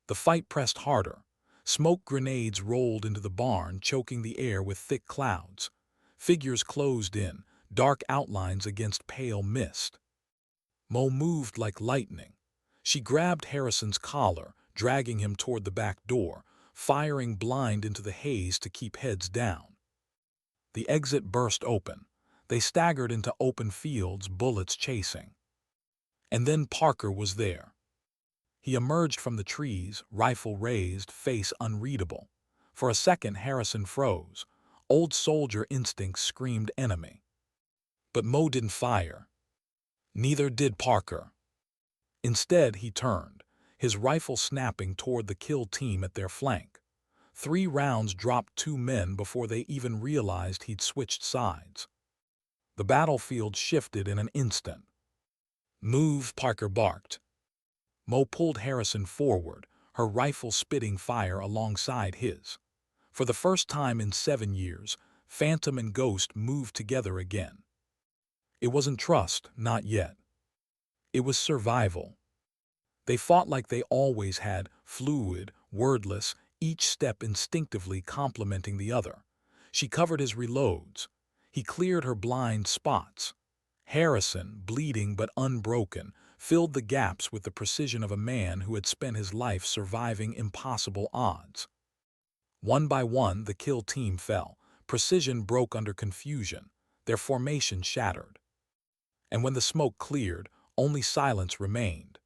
The fight pressed harder. Smoke grenades rolled into the barn, choking the air with thick clouds. Figures closed in, dark outlines against pale mist. Mo moved like lightning. She grabbed Harrison's collar, dragging him toward the back door, firing blind into the haze to keep heads down. The exit burst open. They staggered into open fields, bullets chasing. And then Parker was there. He emerged from the trees, rifle raised, face unreadable. For a second, Harrison froze. Old soldier instincts screamed enemy. But Mo didn't fire. Neither did Parker. Instead, he turned, his rifle snapping toward the kill team at their flank. 3 rounds dropped 2 men before they even realized he'd switched sides. The battlefield shifted in an instant. "Move," Parker barked. Mo pulled Harrison forward, her rifle spitting fire alongside his. For the first time in 7 years, Phantom and Ghost moved together again. It wasn't trust, not yet. It was survival. They fought like they always had, fluid, wordless, each step instinctively complementing the other. She covered his reloads. He cleared her blind spots. Harrison, bleeding but unbroken, filled the gaps with the precision of a man who had spent his life surviving impossible odds. One by one, the kill team fell. Precision broke under confusion. Their formation shattered. And when the smoke cleared, only silence remained.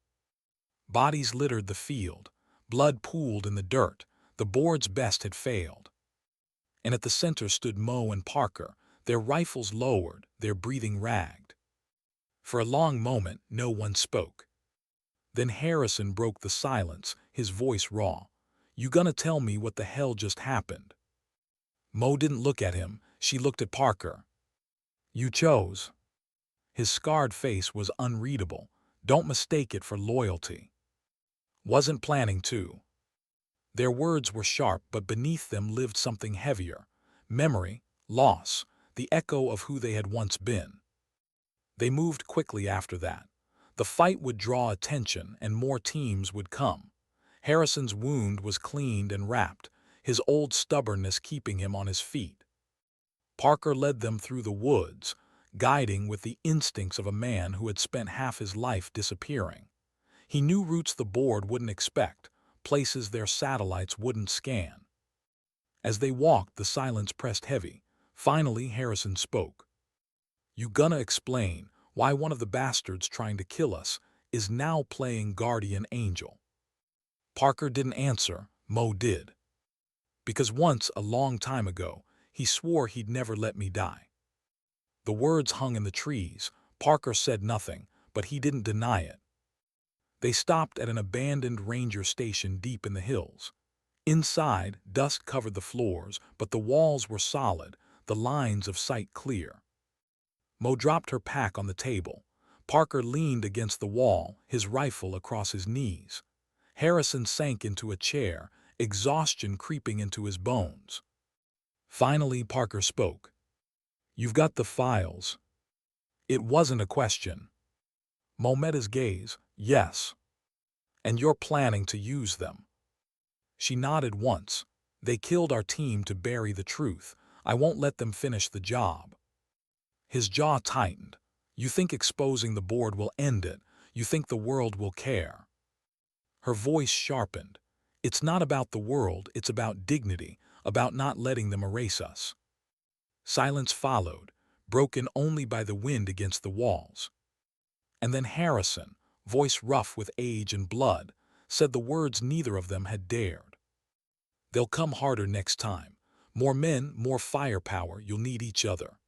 Bodies littered the field. Blood pooled in the dirt. The board's best had failed. And at the center stood Mo and Parker, their rifles lowered, their breathing ragged. For a long moment, no one spoke. Then Harrison broke the silence, his voice raw. "You gonna tell me what the hell just happened?" Mo didn't look at him. She looked at Parker. "You chose." His scarred face was unreadable. "Don't mistake it for loyalty." "Wasn't planning to." Their words were sharp, but beneath them lived something heavier. Memory, loss, the echo of who they had once been. They moved quickly after that. The fight would draw attention, and more teams would come. Harrison's wound was cleaned and wrapped, his old stubbornness keeping him on his feet. Parker led them through the woods, guiding with the instincts of a man who had spent half his life disappearing. He knew routes the board wouldn't expect, places their satellites wouldn't scan. As they walked, the silence pressed heavy. Finally, Harrison spoke. "You gonna explain why one of the bastards trying to kill us is now playing guardian angel?" Parker didn't answer. Mo did. "Because once, a long time ago, he swore he'd never let me die." The words hung in the trees. Parker said nothing, but he didn't deny it. They stopped at an abandoned ranger station deep in the hills. Inside, dust covered the floors, but the walls were solid, the lines of sight clear. Mo dropped her pack on the table. Parker leaned against the wall, his rifle across his knees. Harrison sank into a chair, exhaustion creeping into his bones. Finally, Parker spoke. "You've got the files." It wasn't a question. Mo met his gaze. "Yes." "And you're planning to use them?" She nodded once. "They killed our team to bury the truth. I won't let them finish the job." His jaw tightened. "You think exposing the board will end it? You think the world will care?" Her voice sharpened. "It's not about the world, it's about dignity, about not letting them erase us." Silence followed, broken only by the wind against the walls. And then Harrison, voice rough with age and blood, said the words neither of them had dared. "They'll come harder next time. More men, more firepower, you'll need each other."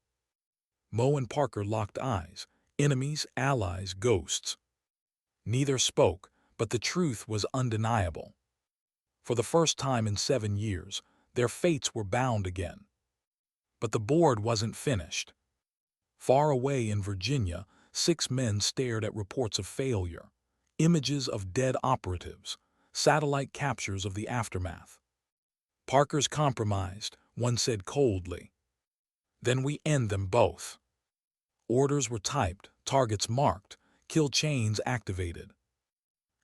Mo and Parker locked eyes. Enemies, allies, ghosts. Neither spoke, but the truth was undeniable. For the first time in 7 years, their fates were bound again. But the board wasn't finished. Far away in Virginia, 6 men stared at reports of failure, images of dead operatives, satellite captures of the aftermath. "Parker's compromised," one said coldly. "Then we end them both." Orders were typed, targets marked, kill chains activated.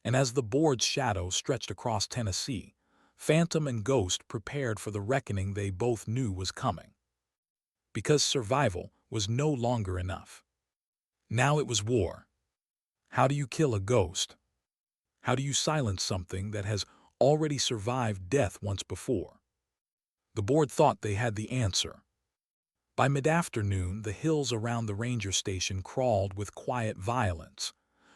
And as the board's shadow stretched across Tennessee, Phantom and Ghost prepared for the reckoning they both knew was coming. Because survival was no longer enough. Now it was war. How do you kill a ghost? How do you silence something that has already survived death once before? The board thought they had the answer. By mid-afternoon, the hills around the ranger station crawled with quiet violence.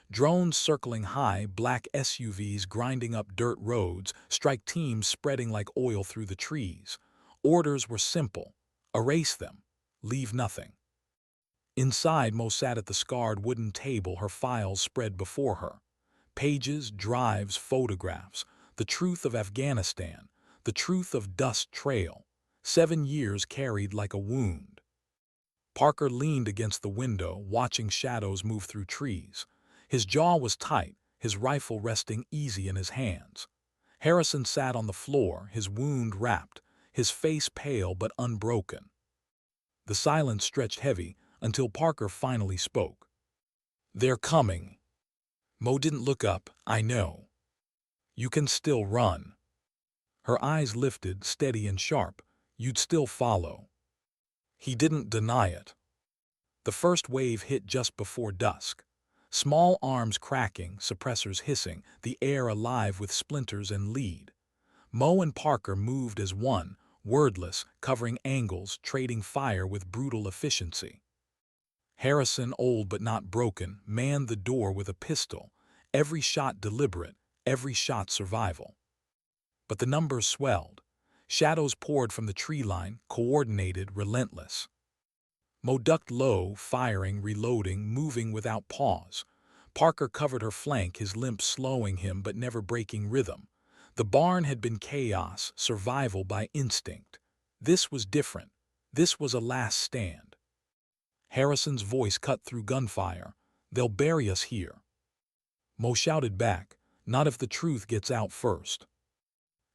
Drones circling high, black SUVs grinding up dirt roads, strike teams spreading like oil through the trees. Orders were simple. Erase them. Leave nothing. Inside, Mo sat at the scarred wooden table, her files spread before her. Pages, drives, photographs. The truth of Afghanistan. The truth of Dust Trail. 7 years carried like a wound. Parker leaned against the window, watching shadows move through trees. His jaw was tight, his rifle resting easy in his hands. Harrison sat on the floor, his wound wrapped, his face pale but unbroken. The silence stretched heavy until Parker finally spoke. "They're coming." Mo didn't look up. "I know. You can still run." Her eyes lifted, steady and sharp. "You'd still follow." He didn't deny it. The first wave hit just before dusk. Small arms cracking, suppressors hissing, the air alive with splinters and lead. Mo and Parker moved as one, wordless, covering angles, trading fire with brutal efficiency. Harrison, old but not broken, manned the door with a pistol, every shot deliberate, every shot survival. But the numbers swelled. Shadows poured from the tree line, coordinated, relentless. Mo ducked low, firing, reloading, moving without pause. Parker covered her flank, his limp slowing him but never breaking rhythm. The barn had been chaos, survival by instinct. This was different. This was a last stand. Harrison's voice cut through gunfire. "They'll bury us here." Mo shouted back, "Not if the truth gets out first."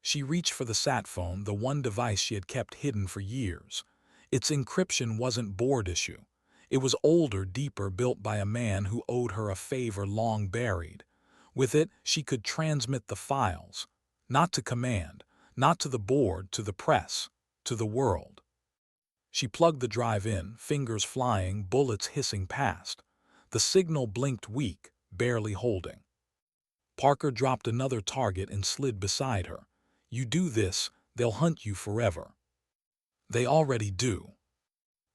She reached for the sat phone, the one device she had kept hidden for years. Its encryption wasn't board issue. It was older, deeper, built by a man who owed her a favor long buried. With it, she could transmit the files. Not to command, Not to the board, to the press, to the world. She plugged the drive in, fingers flying, bullets hissing past. The signal blinked weak, barely holding. Parker dropped another target and slid beside her. You do this, they'll hunt you forever. They already do.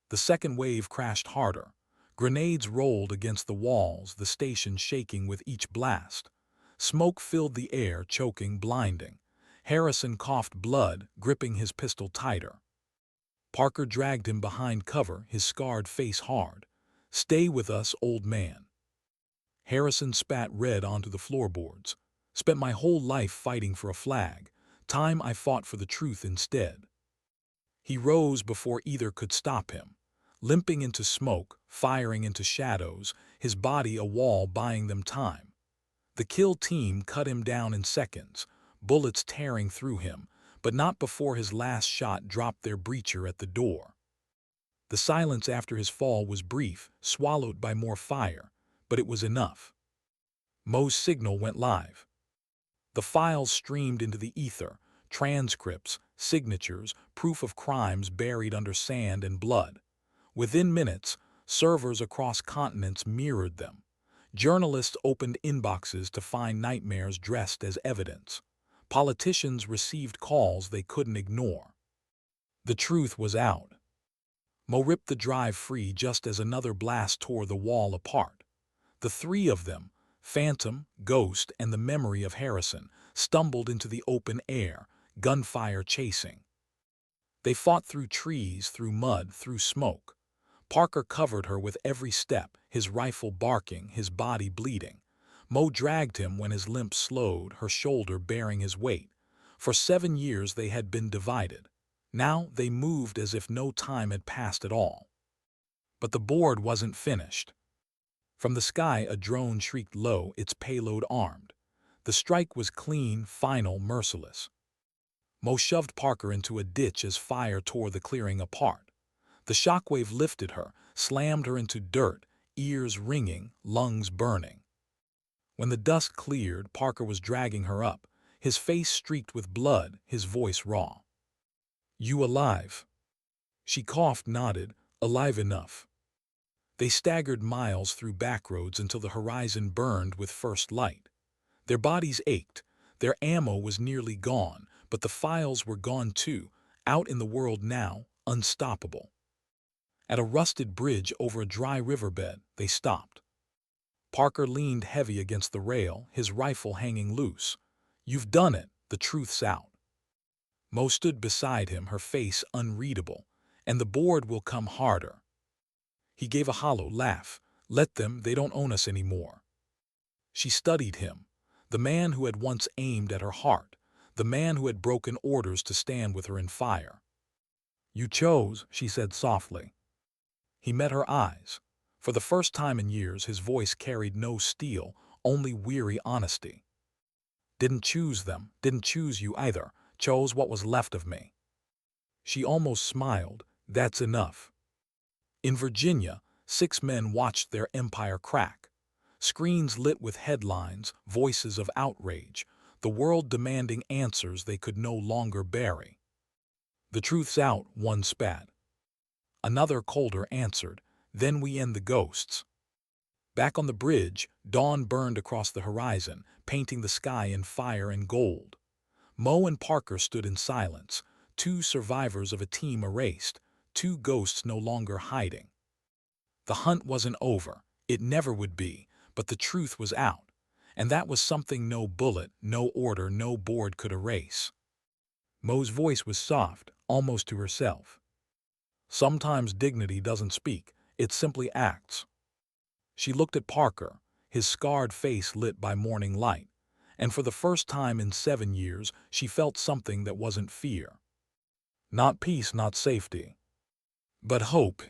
The second wave crashed harder. Grenades rolled against the walls, the station shaking with each blast. Smoke filled the air, choking, blinding. Harrison coughed blood, gripping his pistol tighter. Parker dragged him behind cover, his scarred face hard. Stay with us, old man. Harrison spat red onto the floorboards. Spent my whole life fighting for a flag. Time I fought for the truth instead. He rose before either could stop him. Limping into smoke, firing into shadows, his body a wall buying them time. The kill team cut him down in seconds, bullets tearing through him, but not before his last shot dropped their breacher at the door. The silence after his fall was brief, swallowed by more fire, but it was enough. Mo's signal went live. The files streamed into the ether, transcripts, signatures, proof of crimes buried under sand and blood. Within minutes, servers across continents mirrored them. Journalists opened inboxes to find nightmares dressed as evidence. Politicians received calls they couldn't ignore. The truth was out. Mo ripped the drive free just as another blast tore the wall apart. The three of them, Phantom, Ghost, and the memory of Harrison, stumbled into the open air, gunfire chasing. They fought through trees, through mud, through smoke. Parker covered her with every step, his rifle barking, his body bleeding. Mo dragged him when his limp slowed, her shoulder bearing his weight. For 7 years they had been divided. Now they moved as if no time had passed at all. But the board wasn't finished. From the sky a drone shrieked low, its payload armed. The strike was clean, final, merciless. Mo shoved Parker into a ditch as fire tore the clearing apart. The shockwave lifted her, slammed her into dirt, ears ringing, lungs burning. When the dust cleared, Parker was dragging her up, his face streaked with blood, his voice raw. You alive? She coughed, nodded, alive enough. They staggered miles through backroads until the horizon burned with first light. Their bodies ached, their ammo was nearly gone, but the files were gone too, out in the world now, unstoppable. At a rusted bridge over a dry riverbed, they stopped. Parker leaned heavy against the rail, his rifle hanging loose. You've done it, the truth's out. Mo stood beside him, her face unreadable. And the board will come harder. He gave a hollow laugh. Let them, they don't own us anymore. She studied him, the man who had once aimed at her heart, the man who had broken orders to stand with her in fire. You chose, she said softly. He met her eyes. For the first time in years, his voice carried no steel, only weary honesty. Didn't choose them, didn't choose you either, chose what was left of me. She almost smiled. That's enough. In Virginia, 6 men watched their empire crack. Screens lit with headlines, voices of outrage, the world demanding answers they could no longer bury. The truth's out, one spat. Another colder answered, then we end the ghosts. Back on the bridge, dawn burned across the horizon, painting the sky in fire and gold. Mo and Parker stood in silence, 2 survivors of a team erased, 2 ghosts no longer hiding. The hunt wasn't over, it never would be, but the truth was out, and that was something no bullet, no order, no board could erase. Mo's voice was soft, almost to herself. Sometimes dignity doesn't speak, it simply acts. She looked at Parker, his scarred face lit by morning light, and for the first time in 7 years she felt something that wasn't fear. Not peace, not safety, but hope.